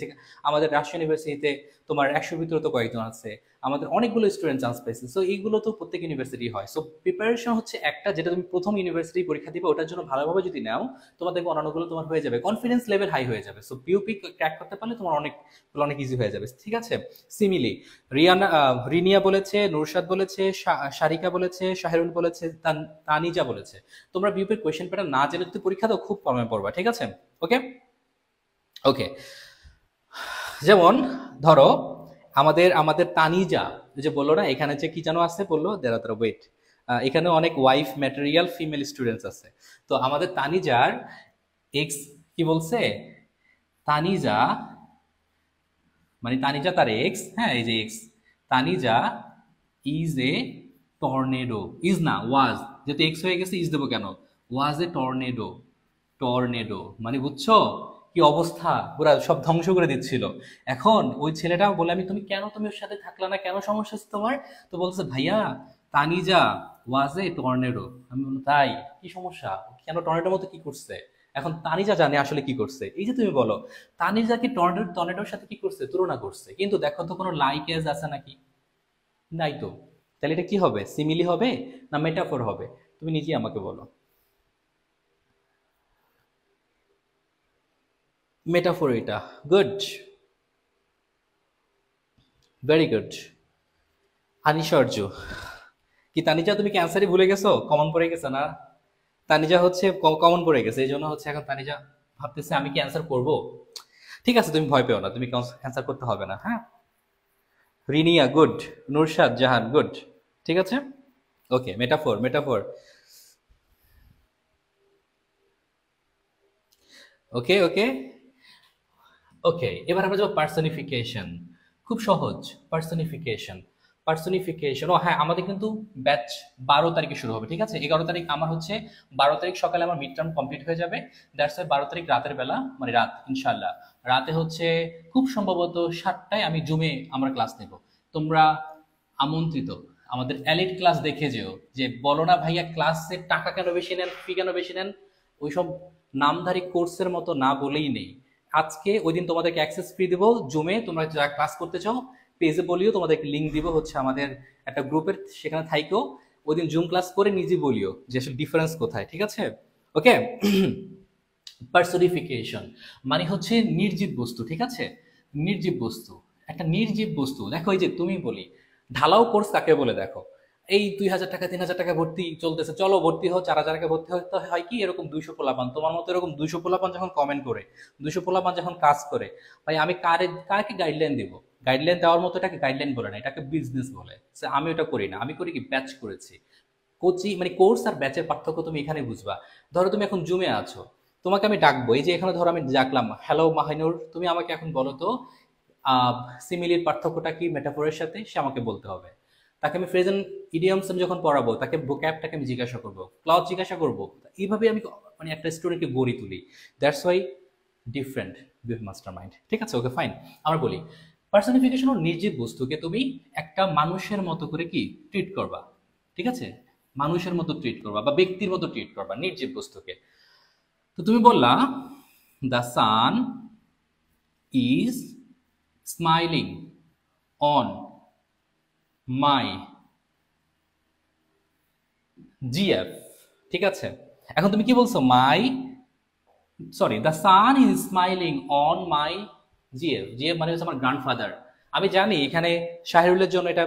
আমাদের রাজশাহী ইউনিভার্সিটিতে তোমার 100-র ভিতরে তো কয়েকজন আছে, আমাদের অনেকগুলো স্টুডেন্ট চান্স পাইছে। সো এইগুলো তো প্রত্যেক ইউনিভার্সিটি হয়। সো প্রিপারেশন হচ্ছে একটা, যেটা তুমি প্রথম ইউনিভার্সিটি পরীক্ষা দিবে ওটার জন্য ভালোভাবে যদি নাও, তোমার দেখবে অন্যান্যগুলো তোমার হয়ে যাবে, কনফিডেন্স লেভেল হাই হয়ে যাবে। সো পিউপি ক্র্যাক করতে পারলে তোমার অনেক ইজি হয়ে যাবে, ঠিক আছে? সিমিলি, রিনিয়া বলেছে, নুরশাদ বলেছে, শারিকা বলেছে, শাহেরুন বলেছে, তানিজা বলেছে। তোমরা বিউপির কোয়েশ্চেন প্যাটার্ন না জেনে যদি পরীক্ষা দাও খুব প্রবলেমে পড়বা, ঠিক আছে? ওকে ওকে, যেমন ধরো আমাদের আমাদের তানিজা যে বললো না এখানে যে কি যেন আছে, বললো দাঁড়া ওয়েট, এখানে অনেক ওয়াইফ ম্যাটেরিয়াল ফিমেল স্টুডেন্টস আছে। তো আমাদের তানিজার এক্স কি বলছে? তানিজা মানে তানিজা তার এক্স, হ্যাঁ এই যে ex, Tanija is a tornado, is না ওয়াজ, যেহেতু এক্স হয়ে গেছে ইজ দেবো কেন, ওয়াজ এ টর্নেডো, টর্নেডো মানে বুঝছো কি অবস্থা, পুরা সব ধ্বংস করে দিচ্ছিল। এখন ওই ছেলেটা বলে আমি, তুমি ওর সাথে থাকলা না, কেন সমস্যা হচ্ছে তোমার? তো বলছে ভাইয়া তানিজা ওয়াজ এ টর্নেডো। আমি বললাম তাই, কি সমস্যা, কেন টর্নেডোর মতো কি করছে? এখন তানিজা জানে আসলে কি করছে, এই যে তুমি বলো তানিজাকে টর্নেডোর সাথে কি করছে, তুলনা করছে, কিন্তু দেখো তো কোনো লাইকেজ আছে নাকি? নাই তো। তাহলে এটা কি হবে, সিমিলি হবে না মেটাফোর হবে? তুমি নিজেই আমাকে বলো। মেটাফোর এটা। Good, very good. আনিশর্য, কি তানিজা তুমি কি অ্যান্সারই ভুলে গেছো, কমন পড়ে গেছে না? তানিজা হচ্ছে কমন পড়ে গেছে, এই জন্য হচ্ছে এখন তানিজা ভাবতেছে আমি কি অ্যান্সার করব। ঠিক আছে তুমি ভয় পেও না, তুমি অ্যান্সার করতে হবে না, হ্যাঁ। রিনিয়া গুড, নুরশাদ জাহান গুড। ঠিক আছে, ওকে মেটাফোর, মেটাফোর। ওকে ওকে ওকে, এবার আমরা যাবো পার্সনিফিকেশন। খুব সহজ, পার্সনিফিকেশন। পার্সনিফিকেশন, ও হ্যাঁ আমাদের কিন্তু ব্যাচ 12 তারিখে শুরু হবে, ঠিক আছে? 11 তারিখ আমার হচ্ছে, 12 তারিখ সকালে আমার মিড টার্ম কমপ্লিট হয়ে যাবে। দ্যাটস ওয়াই 12 তারিখ রাতের বেলা, মানে রাত ইনশাল্লাহ রাতে হচ্ছে খুব সম্ভবত 7টায় আমি জুমে আমরা ক্লাস নেব। তোমরা আমন্ত্রিত, আমাদের এলিট ক্লাস দেখে যেও, যে বলো না ভাইয়া ক্লাসের টাকা কেন বেশি নেন, ফি কেন বেশি নেন, ওইসব নামধারী কোর্সের মতো না বলেই নেই। আজকে ওই দিন তোমাদেরকে অ্যাক্সেস ফ্রি দেবো জুমে, তোমরা যা ক্লাস করতে চাও পেজে বলিও, তোমাদেরকে লিঙ্ক দিব হচ্ছে আমাদের একটা গ্রুপের, সেখানে থাইকেও ওই দিন জুম ক্লাস করে নিজে বলিও যে আসলে ডিফারেন্স কোথায়, ঠিক আছে? ওকে। পার্সনিফিকেশন মানে হচ্ছে নির্জীব বস্তু, ঠিক আছে? নির্জীব বস্তু, একটা নির্জীব বস্তু। দেখো এই যে তুমি বলি ঢালাও কোর্স কাকে বলে, দেখো এই 2,000 টাকা 3,000 টাকা ভর্তি চলতেছে, চলো ভর্তি হও, 4,000 টাকা ভর্তি হতে হয় কি, এরকম 200 পোলাপান তোমার মতো, এরকম 200 পোলাপান যখন কমেন্ট করে, 200 পোলাপান যখন কাজ করে, ভাই আমি কাকে গাইডলাইন দিব? গাইডলাইন দেওয়ার মতো এটাকে গাইডলাইন বলে না, এটাকে বিজনেস বলে। আমি ওটা করি না, আমি করি কি ব্যাচ করেছি। কোচিং মানে কোর্স আর ব্যাচের পার্থক্য তুমি এখানে বুঝবা। ধরো তুমি এখন জুমে আছো, তোমাকে আমি ডাকবো, এই যে এখানে ধরো আমি ডাকলাম হ্যালো মাহিনুর, তুমি আমাকে এখন বলো তো সিমিলির পার্থক্যটা কি মেটাফোরের সাথে, সে আমাকে বলতে হবে। তাকে আমি প্রেজেন্ট ইডিয়মস আমি যখন পড়াবো, তাকে ভোক্যাবটাকে আমি জিজ্ঞাসা করবো, ক্লজ জিজ্ঞাসা করবো। এইভাবে আমি মানে একটা স্টুডেন্টকে গড়ি তুলি। That's why different with master mind, ঠিক আছে? Okay fine. আমরা বলি পার্সনিফিকেশন ও নির্জীব বস্তুকে তুমি একটা মানুষের মতো করে কি ট্রিট করবা, ঠিক আছে? মানুষের মতো ট্রিট করবা বা ব্যক্তির মতো ট্রিট করবা নির্জীব বস্তুকে। তো তুমি বললা the sun is smiling on my G F, ঠিক আছে? এখন তুমি কি বলছো, my, sorry, the sun is smiling on my G F. G F মানে হচ্ছে আমার গ্র্যান্ডফাদার। আমি জানি এখানে শাহরুলের জন্য এটা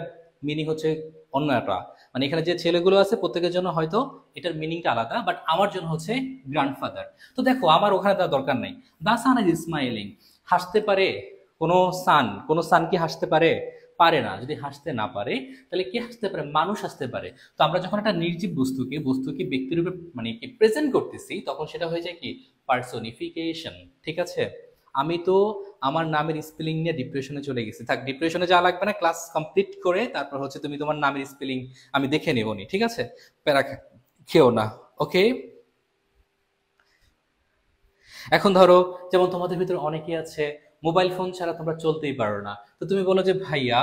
মিনিং হচ্ছে অন্য একটা, মানে এখানে যে ছেলেগুলো আছে প্রত্যেকের জন্য হয়তো এটার মিনিংটা আলাদা, বাট আমার জন্য হচ্ছে গ্র্যান্ডফাদার। তো দেখো আমার ওখানে তার দরকার নাই। দ্য সান ইজ স্মাইলিং, হাসতে পারে কোনো সান কি হাসতে পারে? পারে না। যদি হাসতে না পারে তাহলে কি হাসতে পারে? মানুষ হাসতে পারে। তো আমরা যখন একটা নির্জীব বস্তুকে ব্যক্তির রূপে মানে কি প্রেজেন্ট করতেছি, তখন সেটা হয়ে যায় কি পার্সোনিফিকেশন, ঠিক আছে? আমি তো আমার নামের স্পেলিং নিয়ে ডিপ্রেশনে চলে গেছি, থাক ডিপ্রেশনে যাওয়া লাগবে না, ক্লাস কমপ্লিট করে তারপর হচ্ছে তুমি তোমার নামের স্পেলিং আমি দেখে নেবনি, ঠিক আছে? প্যারা খেও না, ওকে? এখন ধরো যেমন তোমাদের ভিতরে অনেকে আছে মোবাইল ফোন ছাড়া তোমরা চলতেই পারো না, তো তুমি বলো যে ভাইয়া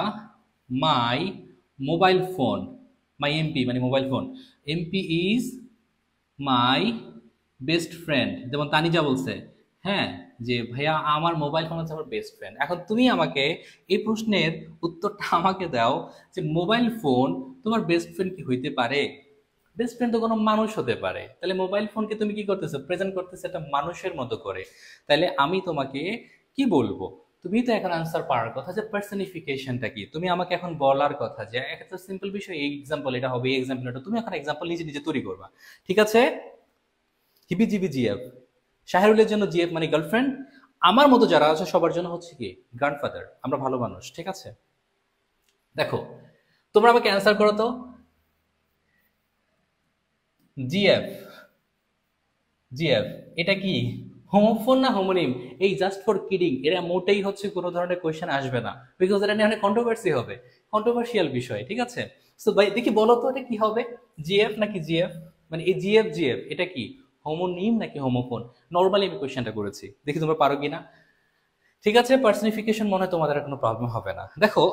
my mobile phone, my MP মানে mobile phone, MP is my best friend. যেমন তানিজা বলছে, হ্যাঁ, যে ভাইয়া আমার মোবাইল ফোন হচ্ছে আমার বেস্ট ফ্রেন্ড। এখন তুমি আমাকে এই প্রশ্নের উত্তরটা আমাকে দাও যে মোবাইল ফোন তোমার বেস্ট ফ্রেন্ড কি হইতে পারে? বেস্ট ফ্রেন্ড তো কোনো মানুষ হতে পারে, তাহলে মোবাইল ফোনকে তুমি কি করতেছো, প্রেজেন্ট করতেছো একটা মানুষের মতো করে। তাহলে আমি তোমাকে কি বলবো? তুমি তো এখন আনসার পাওয়ার কথা যে পার্সনিফিকেশনটা কি, তুমি আমাকে এখন বলার কথা যে একটা সিম্পল বিষয়, এই এক্সাম্পল এটা হবে, এই এক্সাম্পল এটা, তুমি এখন এক্সাম্পল নিজে নিজে তৈরি করবা, ঠিক আছে? হিবি জিবি জিএফ, শাহরুলের জন্য জিএফ মানে গার্লফ্রেন্ড, আমার মতো যারা আছে সবার জন্য হচ্ছে কি গ্র্যান্ডফাদার, আমরা ভালো মানুষ, ঠিক আছে? দেখো তোমরা আমাকে অ্যান্সার করো তো, জিএফ, জিএফ এটা কি? হোমোফোন না হোমোনিম, এই জাস্ট ফর কিডিং, এরা মোটেই হচ্ছে কোনো ধরনের কোয়েশ্চেন আসবে না, বিকজ এটা নিয়ে অনেক কন্ট্রোভার্সি হবে, কন্ট্রোভার্সিয়াল বিষয়, ঠিক আছে? সো ভাই দেখি বলো তো এটা কি হবে, জিএফ নাকি জিএফ, মানে এই জিএফ জিএফ এটা কি হোমোনিম নাকি হোমোফোন? নর্মালি আমি কোয়েশ্চেনটা করেছি, দেখি তোমরা পারো কিনা। ঠিক আছে, পার্সনিফিকেশন মনে হয় তোমাদের আর কোনো প্রবলেম হবে না। দেখো,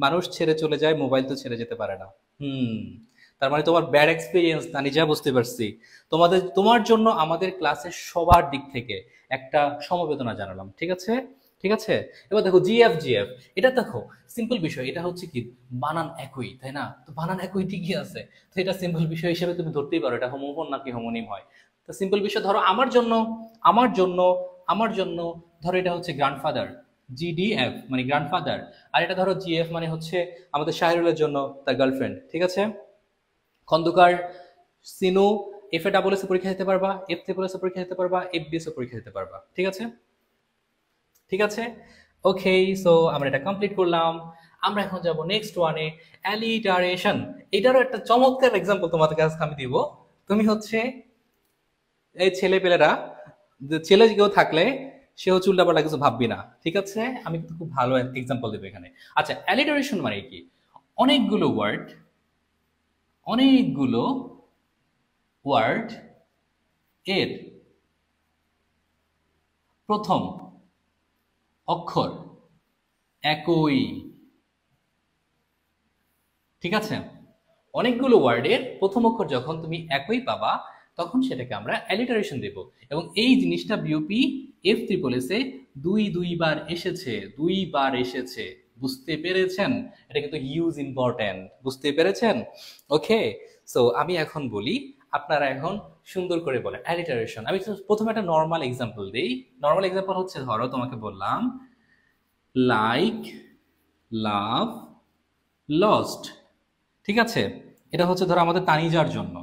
মানুষ ছেড়ে চলে যায়, মোবাইল তো ছেড়ে যেতে পারে না। হুম, তার মানে তোমার ব্যাড এক্সপিরিয়েন্স না, নিজে বুঝতে পারছি। তোমার জন্য আমাদের ক্লাসের সবার দিক থেকে একটা সমবেদনা জানালাম, ঠিক আছে? ঠিক আছে, এবার দেখো জিএফ জিএফ, এটা দেখো সিম্পল বিষয়, এটা হচ্ছে কি বানান একই, তাই না? তো বানান একই ঠিকই আছে, তো এটা সিম্পল বিষয় হিসেবে তুমি ধরতেই পারো এটা হোমোফোন নাকি হোমোনিম হয়। তো সিম্পল বিষয় ধরো আমার জন্য আমার জন্য ধরো এটা হচ্ছে গ্র্যান্ডফাদার, জিডিএফ মানে গ্র্যান্ডফাদার, আর এটা ধরো জিএফ মানে হচ্ছে আমাদের শাহরুলের জন্য তার গার্লফ্রেন্ড, ঠিক আছে? Khandakar Sinu, F A double S পরীক্ষা দিতে পারবা, এফ ট্রিপল এস পরীক্ষা দিতে পারবা, এফ বিএস পরীক্ষা দিতে পারবা, ঠিক আছে? ঠিক আছে, ওকে। সো আমরা এটা কমপ্লিট করলাম, আমরা এখন যাব নেক্সট ওয়ানে, অ্যালিটারেশন। এটারও একটা চমৎকার এক্সাম্পল তোমাদের কাছে আমি দিব। তুমি হচ্ছে এই ছেলে পেলেরা, ছেলে কেউ থাকলে সেও চুল্টাপাল্টা কিছু ভাববি না, ঠিক আছে? আমি কিন্তু খুব ভালো এক্সাম্পল দেবো এখানে। আচ্ছা, অ্যালিটারেশন মানে কি? অনেকগুলো ওয়ার্ড, অনেকগুলো ওয়ার্ড এর প্রথম অক্ষর একই, ঠিক আছে? অনেকগুলো ওয়ার্ডের প্রথম অক্ষর যখন তুমি একই পাবা, তখন সেটাকে আমরা অ্যালিটারেশন দেব। এবং এই জিনিসটা BOP F triple S A দুইবার এসেছে, দুইবার এসেছে, বুঝতে পেরেছেন? এটা কিন্তু হিউজ ইম্পর্টেন্ট, বুঝতে পেরেছেন? ওকে, সো আমি এখন বলি, আপনারা এখন সুন্দর করে বলেন অ্যালিটারেশন। আমি প্রথমে একটা নর্মাল এক্সাম্পল দিই। নর্মাল এক্সাম্পল হচ্ছে, ধরো তোমাকে বললাম লাইক, লাভ, লস্ট, ঠিক আছে? এটা হচ্ছে ধরো আমাদের তানিজার জন্য।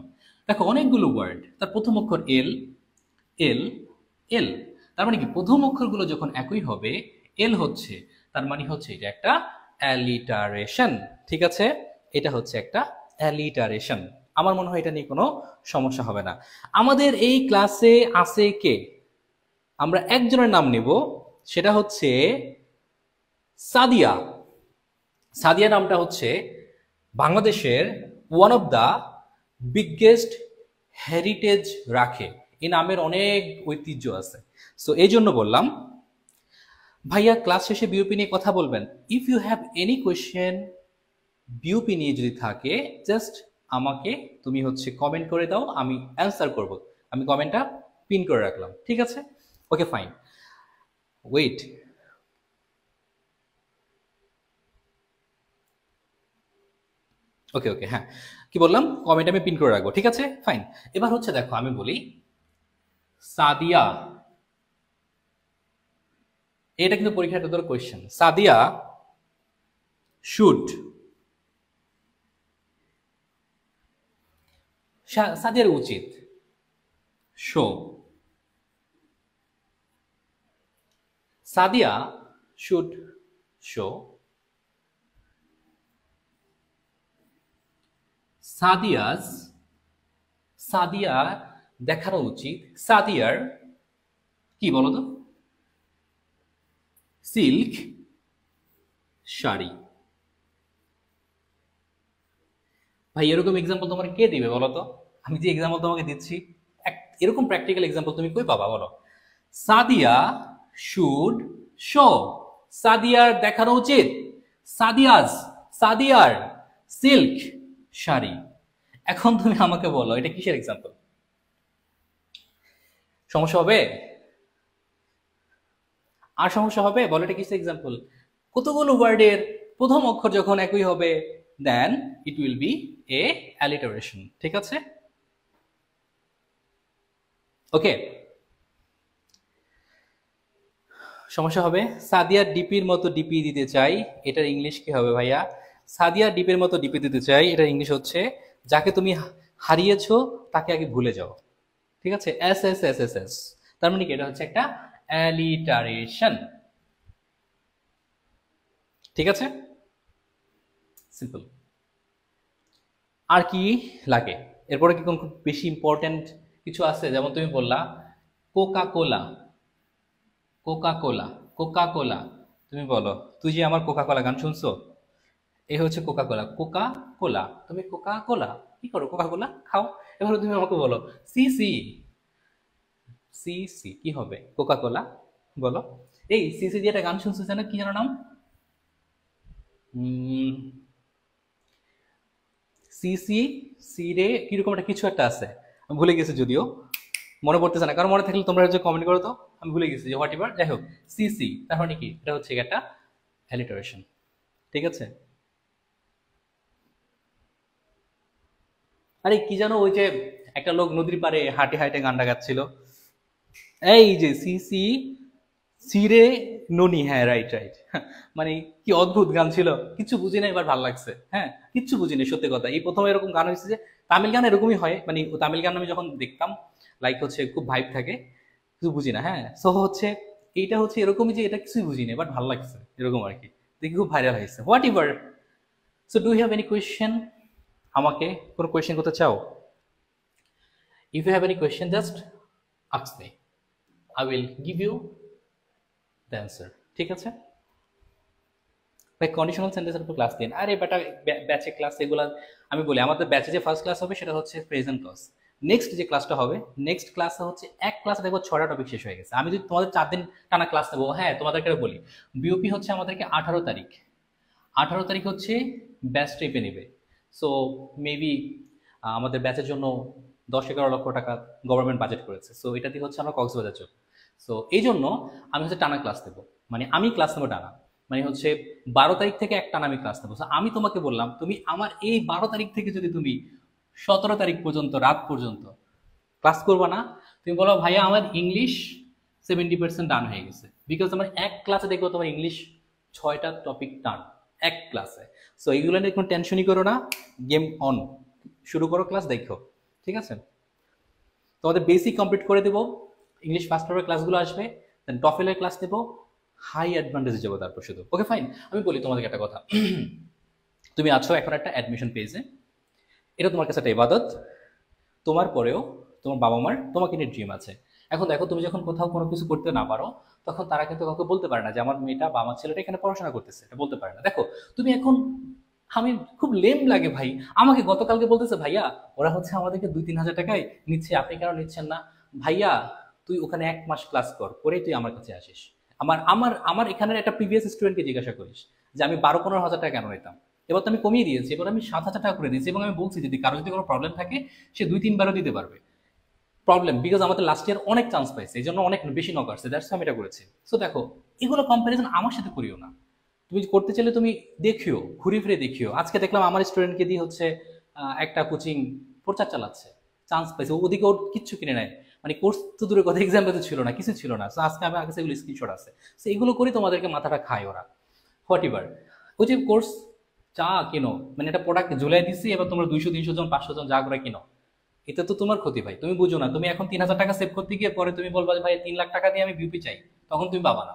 দেখো অনেকগুলো ওয়ার্ড, তার প্রথম অক্ষর এল, এল, এল, তার মানে কি প্রথম অক্ষরগুলো যখন একই হবে, এল হচ্ছে, তার মানে হচ্ছে এটা একটা অ্যালিটারেশন, ঠিক আছে? এটা হচ্ছে একটা অ্যালিটারেশন। আমার মনে হয় এটা নিয়ে কোনো সমস্যা হবে না। আমাদের এই ক্লাসে আছে কে? আমরা একজনের নাম নেব, সেটা হচ্ছে সাদিয়া। সাদিয়া নামটা হচ্ছে বাংলাদেশের one of the biggest heritage রাখে, এই নামের অনেক ঐতিহ্য আছে। সো এই জন্য বললাম, ভাইয়া ক্লাস শেষে বিওপি নিয়ে কথা বলবেন, if you have any question BOP নিয়ে যদি থাকে, জাস্ট আমাকে তুমি হচ্ছে কমেন্ট করে দাও, আমি অ্যান্সার করব। আমি কমেন্টটা পিন করে রাখলাম, ঠিক আছে? Okay fine, wait. ওকে ওকে, হ্যাঁ, কি বললাম, কমেন্ট আমি পিন করে রাখবো, ঠিক আছে? ফাইন। এবার হচ্ছে দেখো আমি বলি সাদিয়া, এটা কিন্তু পরীক্ষার একটা ধরো কোয়েশ্চেন। সাদিয়া শুড, সাদিয়ার উচিত show, Sadia should show, Sadia's, সাদিয়ার দেখানো উচিত, সাদিয়ার কি বলো তো, সিল্ক শাড়ি। ভাই এরকম এক্সাম্পল তোমার কে দিবে বলো তো? আমি যে এক্সাম্পল তোমাকে দিচ্ছি, এরকম প্র্যাকটিক্যাল এক্সাম্পল তুমি কই পাবা বলো? সাদিয়া শুড শো, সাদিয়ার দেখানো উচিত, সাদিয়াস, সাদিয়ার সিল্ক শাড়ি। এখন তুমি আমাকে বলো এটা কিসের এক্সাম্পল? সমস্যা হবে? আর সমস্যা হবে? বলো এটা কিসের এক্সাম্পল? কতগুলো ওয়ার্ডের প্রথম অক্ষর যখন একই হবে, then it will be a alliteration, ঠিক আছে? ওকে, সমস্যা হবে? সাদিয়ার ডিপির মতো ডিপি দিতে চাই, এটার ইংলিশ কি হবে ভাইয়া? সাদিয়ার ডিপের মতো ডিপি দিতে চাই, এটার ইংলিশ হচ্ছে যাকে তুমি হারিয়েছো তাকে আগে ভুলে যাও, ঠিক আছে? S S S S S, তার মানে কি এটা হচ্ছে একটা অ্যালিটারেশন, ঠিক আছে? সিম্পল। আর কি লাগে? এরপরে কি কোন খুব বেশি ইম্পর্টেন্ট কিছু আছে? যেমন তুমি বললা Coca Cola, Coca Cola, Coca Cola. তুমি বলো, তুই যে আমার কোকা কোলা গান শুনছো, এই হচ্ছে কোকা কোলা। কোকা কোলা, তুমি কোকা কোলা কি করো? কোকা কোলা খাও। এবার তুমি আমাকে বলো সি সি, সি সি কি হবে? কোকা কোলা বলো। এই সি সি দিয়ে একটা গান শুনছো যেন, কি যেন নাম? সি সি, সি রে কিরকম একটা কিছু একটা আছে, আমি ভুলে গেছি যদিও, মনে পড়তেছে না। কারণ মনে থাকলে তোমরা হচ্ছে কমেন্ট করো তো। আমি ভুলে গেছি যে হোয়াট এভার, যাই হোক। সি সি তার মানে কি? এটা হচ্ছে একটা অ্যালিটারেশন, ঠিক আছে? আরে কি জানো, ওই যে একটা লোক নদীর পাড়ে হাঁটে হাঁটে গানটা গাচ্ছিল, এই যে সি সি, সিরে ননি, হ্যাঁ রাইট রাইট। মানে কি অদ্ভুত গান ছিল, কিছু বুঝি না, এবার ভালো লাগছে। হ্যাঁ, কিচ্ছু বুঝি না সত্যি কথা। এই প্রথম এরকম গান হয়েছে যে, তামিল গান এরকমই হয়, মানে তামিল গান আমি যখন দেখতাম, লাইক হচ্ছে খুব ভাইব থাকে, কিছু বুঝি না। হ্যাঁ, সো হচ্ছে এইটা হচ্ছে এরকমই যে এটা কিছুই বুঝি না, বাট ভালো লাগছে, এরকম আর কি। দেখি খুব ভাইরাল হয়েছে, whatever. So do you have any question? আমাকে কোনো কোয়েশ্চেন করতে চাও? If you have any question just ask me, I will give you the answer, ঠিক আছে? ভাই কন্ডিশনাল সেন্টেন্সের উপর ক্লাস দিন। আরে বেটা, ব্যাচে ক্লাস এগুলা আমি বলি, আমাদের ব্যাচে যে ফার্স্ট ক্লাস হবে সেটা হচ্ছে প্রেজেন্ট ক্লাস। নেক্সট যে ক্লাসটা হবে, নেক্সট ক্লাসে হচ্ছে এক ক্লাসে দেখবো 6টা টপিক শেষ হয়ে গেছে। আমি যদি তোমাদের 4 দিন টানা ক্লাস নেবো, হ্যাঁ তোমাদেরকে বলি, বিওপি হচ্ছে আমাদেরকে 18 তারিখ, 18 তারিখ হচ্ছে ব্যাচ ট্রিপে নেবে। সো মেবি আমাদের ব্যাচের জন্য 10-11 লক্ষ টাকা গভর্নমেন্ট বাজেট করেছে। সো এটা দিয়ে হচ্ছে আমরা কক্সবাজার যাব। সো এই জন্য আমি হচ্ছে টানা ক্লাস নেবো, মানে আমি ক্লাস নেবো টানা, মানে হচ্ছে 12 তারিখ থেকে এক টানা আমি ক্লাস নেবো। So আমি তোমাকে বললাম, তুমি আমার এই 12 তারিখ থেকে যদি তুমি 17 তারিখ পর্যন্ত রাত পর্যন্ত ক্লাস করবা না, তুমি বলো ভাইয়া আমার ইংলিশ 70% ডান হয়ে গেছে, বিকজ আমার এক ক্লাসে দেখবো তোমার ইংলিশ 6টা টপিক টান, এক ক্লাসে। সো এইগুলো নিয়ে কোনো টেনশনই করো না, গেম অন, শুরু করো ক্লাস, দেখো, ঠিক আছে? তোমাদের বেসিক কমপ্লিট করে দেবো, ইংলিশ ফার্স্ট পেপার ক্লাসগুলো আসবে, দেন টফেলের ক্লাস দেবো, হাই অ্যাডভান্টেজে যাবো তারপর শুধু। ওকে ফাইন, আমি বলি তোমাদেরকে একটা কথা। তুমি আছো এখন একটা অ্যাডমিশন পেজে, এটা তোমার কাছে একটা ইবাদত। তোমার পরেও তোমার বাবা মার তোমাকে নিয়ে ড্রিম আছে। এখন দেখো, তুমি যখন কোথাও কোনো কিছু করতে না পারো, তখন তারা কিন্তু কাউকে বলতে পারে না যে আমার মেয়েটা বা আমার ছেলেটা এখানে পড়াশোনা করতেছে, এটা বলতে পারে না। দেখো তুমি এখন, আমি খুব লেম লাগে ভাই, আমাকে গতকালকে বলতেছে ভাইয়া ওরা হচ্ছে আমাদেরকে 2-3 হাজার টাকায় নিচ্ছে, আপনি কেন নিচ্ছেন না? ভাইয়া তুই ওখানে 1 মাস ক্লাস কর, করে তুই আমার কাছে আসিস। আমার আমার আমার এখানের একটা প্রিভিয়াস স্টুডেন্টকে জিজ্ঞাসা করিস যে আমি 12-15 হাজার টাকা কেন নিতাম, এবার তো আমি কমিয়ে দিয়েছি, এবার আমি 7 হাজার টাকা করে দিয়েছি, এবং আমি বলছি যদি কারো যদি কোনো প্রবলেম থাকে সে 2-3বারও দিতে পারবে। প্রবলেম বিকজ আমাদের লাস্ট ইয়ার অনেক চান্স পাইছে, এই জন্য অনেক বেশি নক আসছে, দ্যাটস আমি এটা করেছি। সো দেখো, এগুলো কম্প্যারিজন আমার সাথে করিও না। তুমি করতে চাইলে তুমি দেখিও, ঘুরে ফিরে দেখিও। আজকে দেখলাম আমার স্টুডেন্টকে দিয়ে হচ্ছে একটা কোচিং প্রচার চালাচ্ছে, চান্স পাইছে, ওদিকে ওর কিচ্ছু কিনে নেয়, মানে কোর্স তো দূরের কথা, এক্সাম তো ছিল না, কিছু ছিল না। সো আজকে আমার কাছে এগুলো স্ক্রিনশট আছে। সো এগুলো করে তোমাদেরকে মাথাটা খায় ওরা, হোয়াট এভার। ওই যে কোর্স চা কিনো, মানে একটা প্রোডাক্ট ঝুলাই দিচ্ছি, এবার তোমরা 200-300 জন 500 জন যা করে কিনো, এতে তো তোমার ক্ষতি ভাই, তুমি বুঝো না। তুমি এখন 3,000 টাকা সেভ করতে গিয়ে পরে তুমি বলবা যে ভাই 3 লাখ টাকা দিয়ে আমি বিউপি চাই, তখন তুমি পাবা না।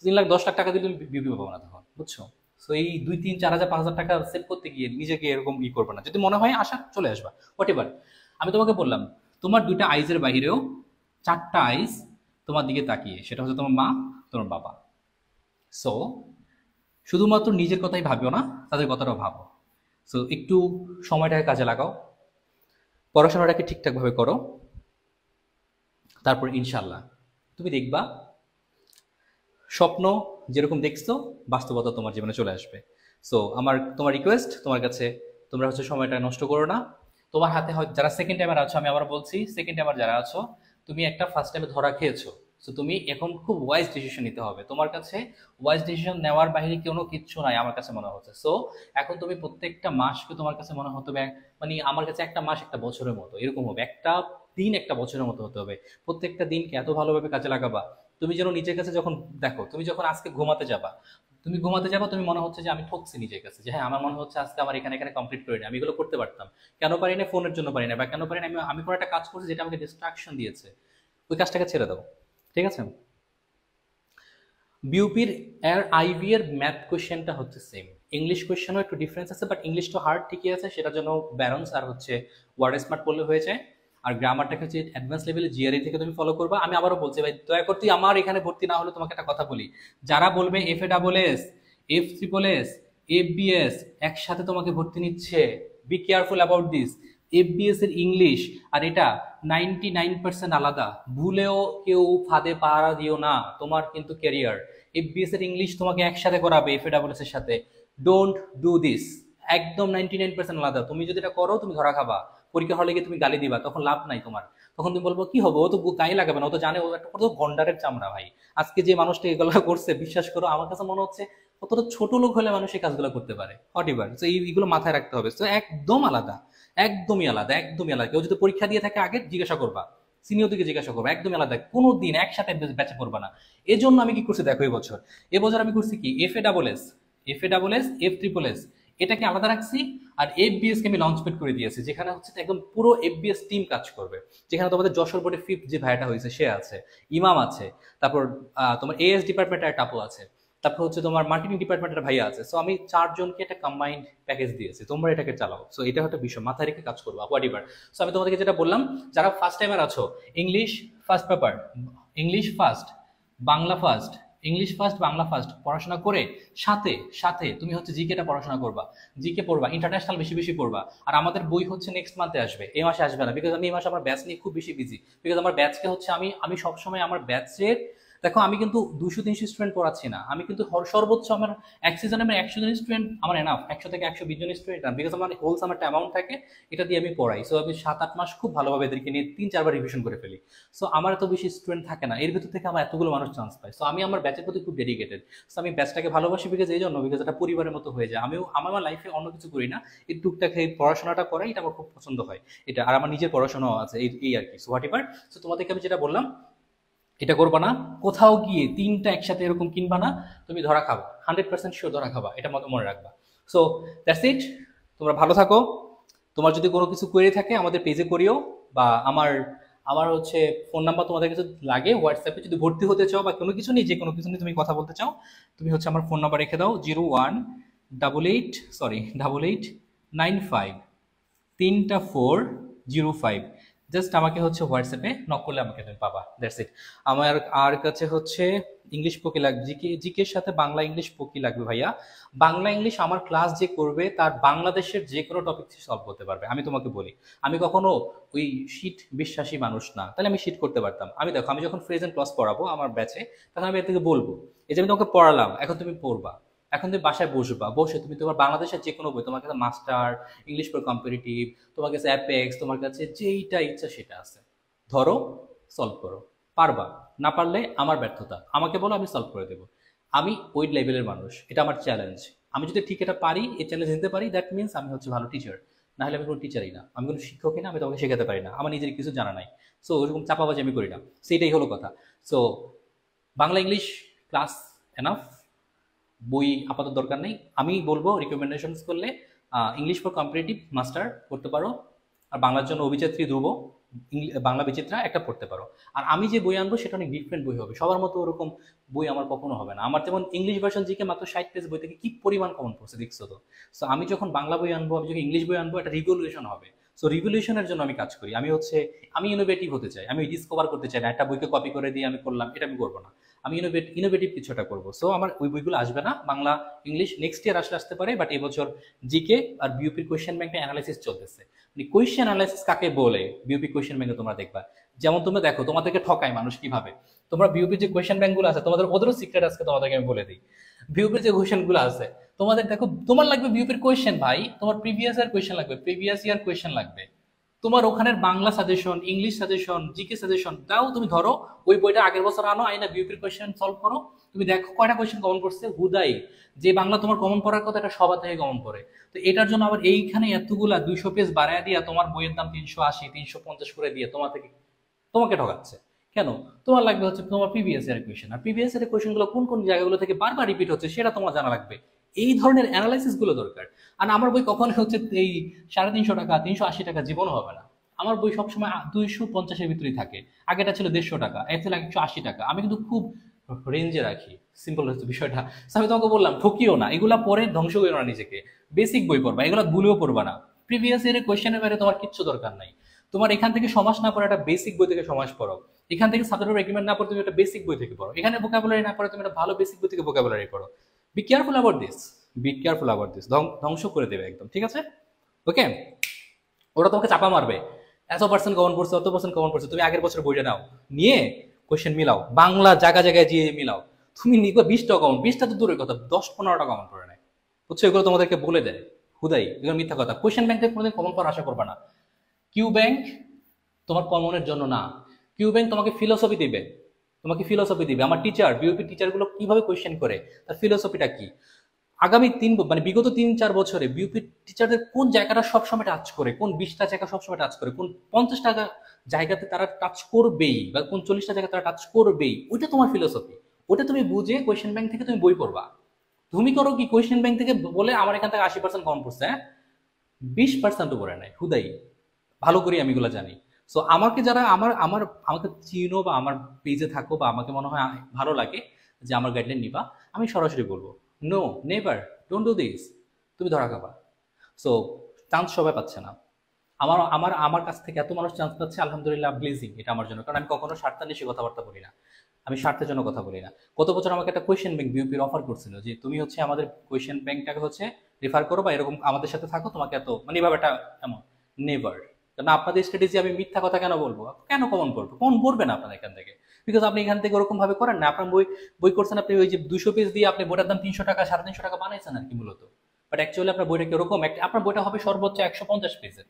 3,10,00,000 টাকা দিয়ে তুমি বিউপি পাবো না তখন, বুঝছো? সো এই 2-3-4,000 5,000 টাকা সেভ করতে গিয়ে নিজেকে এরকম করবে না। যদি মনে হয় আসা, চলে আসবা, হোয়াট এভার। আমি তোমাকে বললাম, তোমার 2টা আইজের বাহিরেও 4টা আইজ তোমার দিকে তাকিয়ে, সেটা হচ্ছে তোমার মা, তোমার বাবা। সো শুধুমাত্র নিজের কথাই ভাবিও না, তাদের কথাটাও ভাবো। সো একটু সময়টাকে কাজে লাগাও, পড়াশোনাটাকে ঠিকঠাকভাবে করো, তারপর ইনশাল্লাহ তুমি দেখবা স্বপ্ন যেরকম দেখছো বাস্তবতা তোমার জীবনে চলে আসবে। সো তোমার রিকোয়েস্ট তোমার কাছে, তোমরা হচ্ছে সময়টা নষ্ট করো না। তোমার হাতে হয় যারা সেকেন্ড টাইমার আছো, আমি আবার বলছি সেকেন্ড টাইমার যারা আছো, তুমি একটা ফার্স্ট টাইমে ধরা খেয়েছো। সো তুমি এখন খুব ওয়াইজ ডিসিশন নিতে হবে, তোমার কাছে ওয়াইজ ডিসিশন নেওয়ার বাইরে কোনো কিচ্ছু নাই আমার কাছে মনে হচ্ছে। সো এখন তুমি প্রত্যেকটা মাসকে তোমার কাছে মনে হতে হবে মানে আমার কাছে একটা মাস একটা বছরের মতো এরকম হবে, একটা দিন একটা বছরের মতো হতে হবে। প্রত্যেকটা দিনকে এত ভালোভাবে কাজে লাগাবা, তুমি যেন নিজের কাছে যখন দেখো, তুমি যখন আজকে ঘুমাতে যাবা, তুমি মনে হচ্ছে যে আমি ঠকছি নিজের কাছে, যে হ্যাঁ আমার মনে হচ্ছে আজকে আমার এখানে এখানে কমপ্লিট করি না, আমি এগুলো করতে পারতাম, কেন পারি না? ফোনের জন্য পারি না, বা কেন পারি না? আমি আমি কোনো একটা কাজ করছি যেটা আমাকে ডিস্ট্রাকশন দিয়েছে, ওই কাজটাকে ছেড়ে দাও, ঠিক আছে? বিউপির এর আইবি এর ম্যাথ কোয়েশ্চেনটা হচ্ছে সেম, ইংলিশ কোয়েশ্চেনও একটু ডিফারেন্স আছে, বাট ইংলিশ তো হার্ড ঠিকই আছে, সেটার জন্য ব্যারন্স আর হচ্ছে ওয়ার্ড স্মার্ট পড়লে হয়ে যায়। আর গ্রামারটাকে হচ্ছে অ্যাডভান্স লেভেলে জিআরই থেকে তুমি ফলো করবা। আমি আবারও বলছি ভাই, দয়া করে তুই আমার এখানে ভর্তি না হলে তোমাকে একটা কথা বলি, যারা বলবে FA, F3, FBS একসাথে তোমাকে ভর্তি নিচ্ছে, be careful about this. FBS এর ইংলিশ আর এটা 99% আলাদা, ভুলেও কেউ ফাঁদে পাড়া দিও না, তোমার কিন্তু ক্যারিয়ার। FBS এর ইংলিশ তোমাকে একসাথে করাবে FA এর সাথে, ডোন্ট ডু দিস। একদম 99% আলাদা, তুমি যদি এটা করো তুমি ধরা খাবা, পরীক্ষা হলে গিয়ে তুমি গালি দিবা, তখন লাভ নাই তোমার। তখন তুমি বলবো কি হবে, ও তো গায়ে লাগাবে না, ও তো জানে ও একটা কত গন্ডারের চামড়া ভাই। আজকে যে মানুষটা এগুলো করছে, বিশ্বাস করো আমার কাছে মনে হচ্ছে কতটা ছোট লোক হলে মানুষ এই কাজগুলো করতে পারে। হট এভার, তো এইগুলো মাথায় রাখতে হবে। তো একদম আলাদা, একদমই আলাদা, একদমই আলাদা। কেউ যদি পরীক্ষা দিয়ে থাকে আগে জিজ্ঞাসা করবা, সিনিয়র দিকে জিজ্ঞাসা করবা, একদমই আলাদা, কোনো দিন একসাথে ব্যাচে করবা না। এজন্য আমি কি করছি দেখো, এবছর আমি করছি কি, FA, F3, এটাকে আলাদা রাখছি, আর FBS কে আমি লঞ্চ প্যাড করে দিয়েছি, যেখানে হচ্ছে একদম পুরো FBS টিম কাজ করবে। যেখানে তোমাদের যশোর বোর্ডে 5th যে ভাইটা হয়েছে সে আছে, ইমাম আছে, তারপর তোমার AS ডিপার্টমেন্টের একটা আপু আছে, তারপর হচ্ছে তোমার মার্কেটিং ডিপার্টমেন্টের ভাইয়া আছে। সো আমি 4 জনকে একটা কম্বাইন্ড প্যাকেজ দিয়েছি, তোমরা এটাকে চালাও। সো এটা একটা বিষয় মাথায় রেখে কাজ করবো হোয়াট এভার। সো আমি তোমাদেরকে যেটা বললাম, যারা ফার্স্ট টাইমার আছো, English first paper, English first, Bangla first, English first, Bangla first পড়াশোনা করে সাথে সাথে তুমি হচ্ছে জিকেটা পড়াশোনা করবা, জিকে পড়বা, ইন্টারন্যাশনাল বেশি বেশি পড়বা। আর আমাদের বই হচ্ছে নেক্সট মান্থে আসবে, এই মাসে আসবে না, বিকজ আমি এই মাসে আমার ব্যাচ নিয়ে খুব বেশি বিজি। বিকজ আমার ব্যাচকে হচ্ছে আমি আমি সবসময় আমার ব্যাচের, দেখো আমি কিন্তু 200-300 স্টুডেন্ট পড়াচ্ছি না, আমি কিন্তু সর্বোচ্চ আমার এক সিজনে আমার 100 জন স্টুডেন্ট আমার এনাফ, 100 থেকে 120 জন স্টুডেন্ট, বিকজ আমার হোল সামার একটা অ্যামাউন্ট থাকে, এটা দিয়ে আমি পড়াই। সো আমি 7-8 মাস খুব ভালোভাবে এদেরকে নিয়ে 3-4 বার রিভিশন করে ফেলি। সো আমার এত বেশি স্টুডেন্ট থাকে না, এর ভিতর থেকে আমার এতগুলো মানুষ চান্স পায়। সো আমি আমার ব্যাচের প্রতি খুব ডেডিকেটেড। সো আমি ব্যাচটাকে ভালোবাসি বিকজ এই জন্য, বিকজ এটা পরিবারের মতো হয়ে যায়। আমিও আমার লাইফে অন্য কিছু করি না, এই টুকটাক এই পড়াশোনাটা করাই, এটা আমার খুব পছন্দ হয় এটা। আর আমার নিজের পড়াশোনাও আছে, এই আর কি। So what ever. সো তোমাদেরকে আমি যেটা বললাম, এটা করবা না, কোথাও গিয়ে 3টা একসাথে এরকম কিনবা না, তুমি ধরা খাবা, 100% শিওর ধরা খাবা, এটা মনে রাখবা। সো দ্যাটস ইট, তোমরা ভালো থাকো। তোমার যদি কোনো কিছু কোয়েরি থাকে আমাদের পেজে করিও, বা আমার আমার হচ্ছে ফোন নাম্বার তোমাদের কিছু লাগে হোয়াটসঅ্যাপে, যদি ভর্তি হতে চাও বা কোনো কিছু নেই, যে কোনো কিছু নিয়ে তুমি কথা বলতে চাও, তুমি হচ্ছে আমার ফোন নাম্বার রেখে দাও, 01889895 3টা 405। জাস্ট আমাকে হচ্ছে হোয়াটসঅ্যাপে নক করলে আমাকে তুমি পাবা, দ্যাটস ইট। আমার আর কাছে হচ্ছে ইংলিশ পকি লাগবে, জিকের সাথে বাংলা ইংলিশ পকি লাগবে ভাইয়া। বাংলা ইংলিশ আমার ক্লাস যে করবে তার বাংলাদেশের যে কোনো টপিক সলভ করতে পারবে। আমি তোমাকে বলি, আমি কখনো ওই শীট বিশ্বাসী মানুষ না, তাহলে আমি শীট করতে পারতাম। আমি দেখো, আমি যখন ফ্রেজ এন্ড ক্লজ পড়াবো আমার ব্যাচে, তখন আমি এর থেকে বলবো, এই যে আমি তোমাকে পড়ালাম, এখন তুমি পড়বা, এখন তুমি বাসায় বসবা, বসে তুমি তোমার বাংলাদেশের যে কোনো বই, তোমার কাছে মাস্টার, ইংলিশ ফর কম্পিটিটিভ, তোমার কাছে অ্যাপেক্স, তোমার কাছে যেইটা ইচ্ছা সেটা আছে, ধরো, সলভ করো। পারবা, না পারলে আমার ব্যর্থতা, আমাকে বলো, আমি সলভ করে দেবো। আমি ওই লেভেলের মানুষ, এটা আমার চ্যালেঞ্জ। আমি যদি ঠিক এটা পারি, এই চ্যালেঞ্জ নিতে পারি, দ্যাট মিনস আমি হচ্ছে ভালো টিচার। না হলে আমি কোনো টিচারই না, আমি কোনো শিক্ষকই না, আমি তোমাকে শেখাতে পারি না, আমার নিজের কিছু জানা নাই। সো ওরকম চাপাবাজি আমি করি না, সেইটাই হলো কথা। So Bangla English class enough, বই আপাতত দরকার নেই। আমি বলবো রিকমেন্ডেশনস করলে ইংলিশ ফর কম্পিটিটিভ মাস্টার পড়তে পারো, আর বাংলার জন্য অভিযাত্রী ধ্রুব, বাংলা বিচিত্রা একটা পড়তে পারো। আর আমি যে বই আনবো সেটা অনেক ডিফারেন্ট বই হবে, সবার মতো ওরকম বই আমার কখনো হবে না। আমার যেমন ইংলিশ ভার্সন জিকে মাত্র 60 পেজ বই থেকে কি পরিমাণ কমন পড়ছে দেখছো তো। সো আমি যখন বাংলা বই আনবো, আমি যখন ইংলিশ বই আনবো, একটা রিভলিউশন হবে। সো রিভলিউশনের জন্য আমি কাজ করি। আমি ইনোভেটিভ হতে চাই, আমি ডিসকভার করতে চাই না, একটা বইকে কপি করে দিয়ে আমি করলাম, এটা আমি করবো না। আমি ইনোভেটিভ কিছু একটা করবো। সো আমার ওই বইগুলো আসবে না, বাংলা ইংলিশ নেক্সট ইয়ার আসতে পারে, বাট এবছর জিকে আর বিউপির কোয়েশ্চেন ব্যাংকে অ্যানালাইসিস চলতেছে। মানে কোয়েশ্চেন অ্যানালাইসিস কাকে বলে বিউপি কোয়েশ্চেন ব্যাংকে তোমরা দেখবা, যেমন তোমরা দেখো তোমাদেরকে ঠকায় মানুষ কিভাবে। তোমরা বিউপির যে কোয়েশ্চেন ব্যাংকগুলো আছে, তোমাদের ওদেরও সিক্রেট আজকে তোমাদেরকে আমি বলে দিই। বিউপির যে কোয়েশ্চেনগুলো আছে, তোমাদের দেখো, তোমার লাগবে বিউপির কোয়েশ্চেন ভাই, তোমার প্রিভিয়াস ইয়ার কোয়েশ্চেন লাগবে, প্রিভিয়াস ইয়ার কোয়েশ্চেন লাগবে। তোমার ওখানের Bangla suggestion, English suggestion, GK suggestion দাও, তুমি ধরো ওই বইটা আগের বছর আনো, আইনা বিউপির কোয়েশ্চেন সলভ করো, তুমি দেখো কয়টা কোয়েশ্চেন কমন পড়ছে। হুদাই যে বাংলা তোমার কমন পড়ার কথা, এটা সবার থেকে কমন পড়ে। তো এটার জন্য আবার এইখানে এতগুলা 200 পেজ বাড়ায় দিয়া তোমার বইয়ের দাম 380-350 করে দিয়ে তোমাকে ঠকাচ্ছে কেন? তোমার লাগবে হচ্ছে তোমার প্রিভিয়াস ইয়ার কোয়েশ্চেন, আর প্রিভিয়াস ইয়ার কোয়েশ্চেনগুলো কোন কোন জায়গাগুলো থেকে বারবার রিপিট হচ্ছে সেটা তোমার জানা লাগবে। এই ধরনের অ্যানালাইসিস গুলো দরকার। আর আমার বই কখনো হচ্ছে এই 350 টাকা 380 টাকা জীবনও হবে না। আমার বই সবসময় 250-এর ভিতরেই থাকে। আগেটা ছিল 150 টাকা, এখন 180 টাকা। আমি কিন্তু খুব রেঞ্জে রাখি, সিম্পল হচ্ছে বিষয়টা। So আমি তোমাকে বললাম ঠকিও না, এগুলা পরে ধ্বংস করো না নিজেকে। বেসিক বই পড়বা, এগুলা ভুলেও পড়বা না। প্রিভিয়াস ইয়ারের কোয়েশ্চেনের বাইরে তোমার কিচ্ছু দরকার নাই। তোমার এখান থেকে সমাস না পড়ে একটা বেসিক বই থেকে সমাস পড়ো, এখান থেকে সাবজেক্ট ভার্ব এগ্রিমেন্ট না পড়ে তুমি একটা বেসিক বই থেকে পড়ো, এখানে ভোকাবুলারি না পড়ে তুমি একটা ভালো বেসিক বই থেকে ভোকাবুলারি পড়ো। Be careful about this, be careful about this, ধ্বংস করে দেবে একদম, ঠিক আছে? ওকে, ওরা তোমাকে চাপা মারবে, এত পার্সেন্ট কমন পড়ছে, অত পার্সেন্ট কমন পড়ছে, তুমি আগের বছর বইটা নাও, নিয়ে কোয়েশ্চেন মিলাও, বাংলা জায়গায় জায়গায় গিয়ে মিলাও, তুমি নিবে 20টা কমন, 20টা তো দূরের কথা, 10-15টা কমন পড়ে নেয়, বুঝছো? এগুলো তোমাদেরকে বলে দেয় হুদাই, এগুলো মিথ্যা কথা। কোয়েশ্চেন ব্যাংক থেকে কোনোদিন কমন পড়ার আশা করবে না। কিউ ব্যাংক তোমার কমনের জন্য না, কিউ ব্যাংক তোমাকে ফিলোসফি দিবে, তোমাকে ফিলোসফি দিবে। আমার টিচার, বিউপি টিচারগুলো কিভাবে কোয়েশ্চেন করে, তার ফিলোসফিটা কি, আগামী মানে বিগত 3-4 বছরে বিউপি টিচারদের কোন জায়গাটা সবসময় টাচ করে, কোন 20টা জায়গা সবসময় টাচ করে, কোন 50টা জায়গাতে তারা টাচ করবেই, বা কোন 40টা জায়গায় তারা টাচ করবেই, ওইটা তোমার ফিলোসফি। ওটা তুমি বুঝে কোয়েশ্চেন ব্যাংক থেকে তুমি বই পড়বা। তুমি করো কি, কোয়েশ্চেন ব্যাংক থেকে বলে আমার এখান থেকে 80% কম পড়ছে, হ্যাঁ, 20% পড়ে নাই হুদাই, ভালো করি আমি এগুলো জানি। সো আমাকে যারা আমাকে চিনো বা আমার পেজে থাকো বা আমাকে মনে হয় ভালো লাগে যে আমার গাইডলাইন নিবা, আমি সরাসরি বলবো no, never, don't do this, তুমি ধরা খাবা। সো চান্স সবাই পাচ্ছে না, আমার আমার আমার কাছ থেকে এত মানুষ চান্স পাচ্ছে, আলহামদুলিল্লাহ, ব্লেজিং এটা আমার জন্য, কারণ আমি কখনো স্বার্থান্বেষী কথাবার্তা বলি না, আমি স্বার্থের জন্য কথা বলি না। গত বছর আমাকে একটা কোয়েশ্চেন ব্যাংক বিউপির অফার করছিল যে তুমি হচ্ছে আমাদের কোয়েশ্চেন ব্যাংকটাকে হচ্ছে রেফার করো বা এরকম আমাদের সাথে থাকো, তোমাকে এত মানে এভাবে একটা এমন, নেভার। কারণ আপনাদের স্ট্র্যাটেজি আমি মিথ্যা কথা কেন বলবো, কেন কমন পড়বো, কমন পড়বে না আপনার এখান থেকে, বিকজ আপনি এখান থেকে ওরকম ভাবে করেন না, আপনার বই বই করছেন আপনি ওই যে 200 পেজ দিয়ে আপনি বইটার দাম 300 টাকা 350 টাকা বানাইছেন আর কি মূলত, বাট অ্যাকচুয়ালি আপনার বইটা কিরকম, আপনার বইটা হবে সর্বোচ্চ 150 পেজের,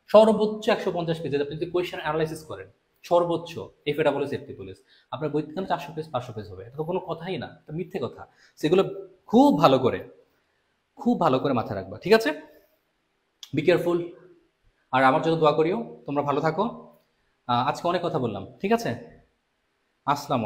সর্বোচ্চ 150 পেজের, আপনি যদি কোয়েশ্চেন অ্যানালাইসিস করেন সর্বোচ্চ, এফ এটা বলে সেফটি পুলিশ, আপনার বই কেন 400 পেজ 500 পেজ হবে, এটা তো কোনো কথাই না, এটা মিথ্যে কথা। সেগুলো খুব ভালো করে, খুব ভালো করে মাথায় রাখবা, ঠিক আছে? বি কেয়ারফুল, আর আমার জন্য দোয়া করিও, তোমরা ভালো থাকো। আজকে অনেক কথা বললাম, ঠিক আছে? আসসালামু আলাইকুম।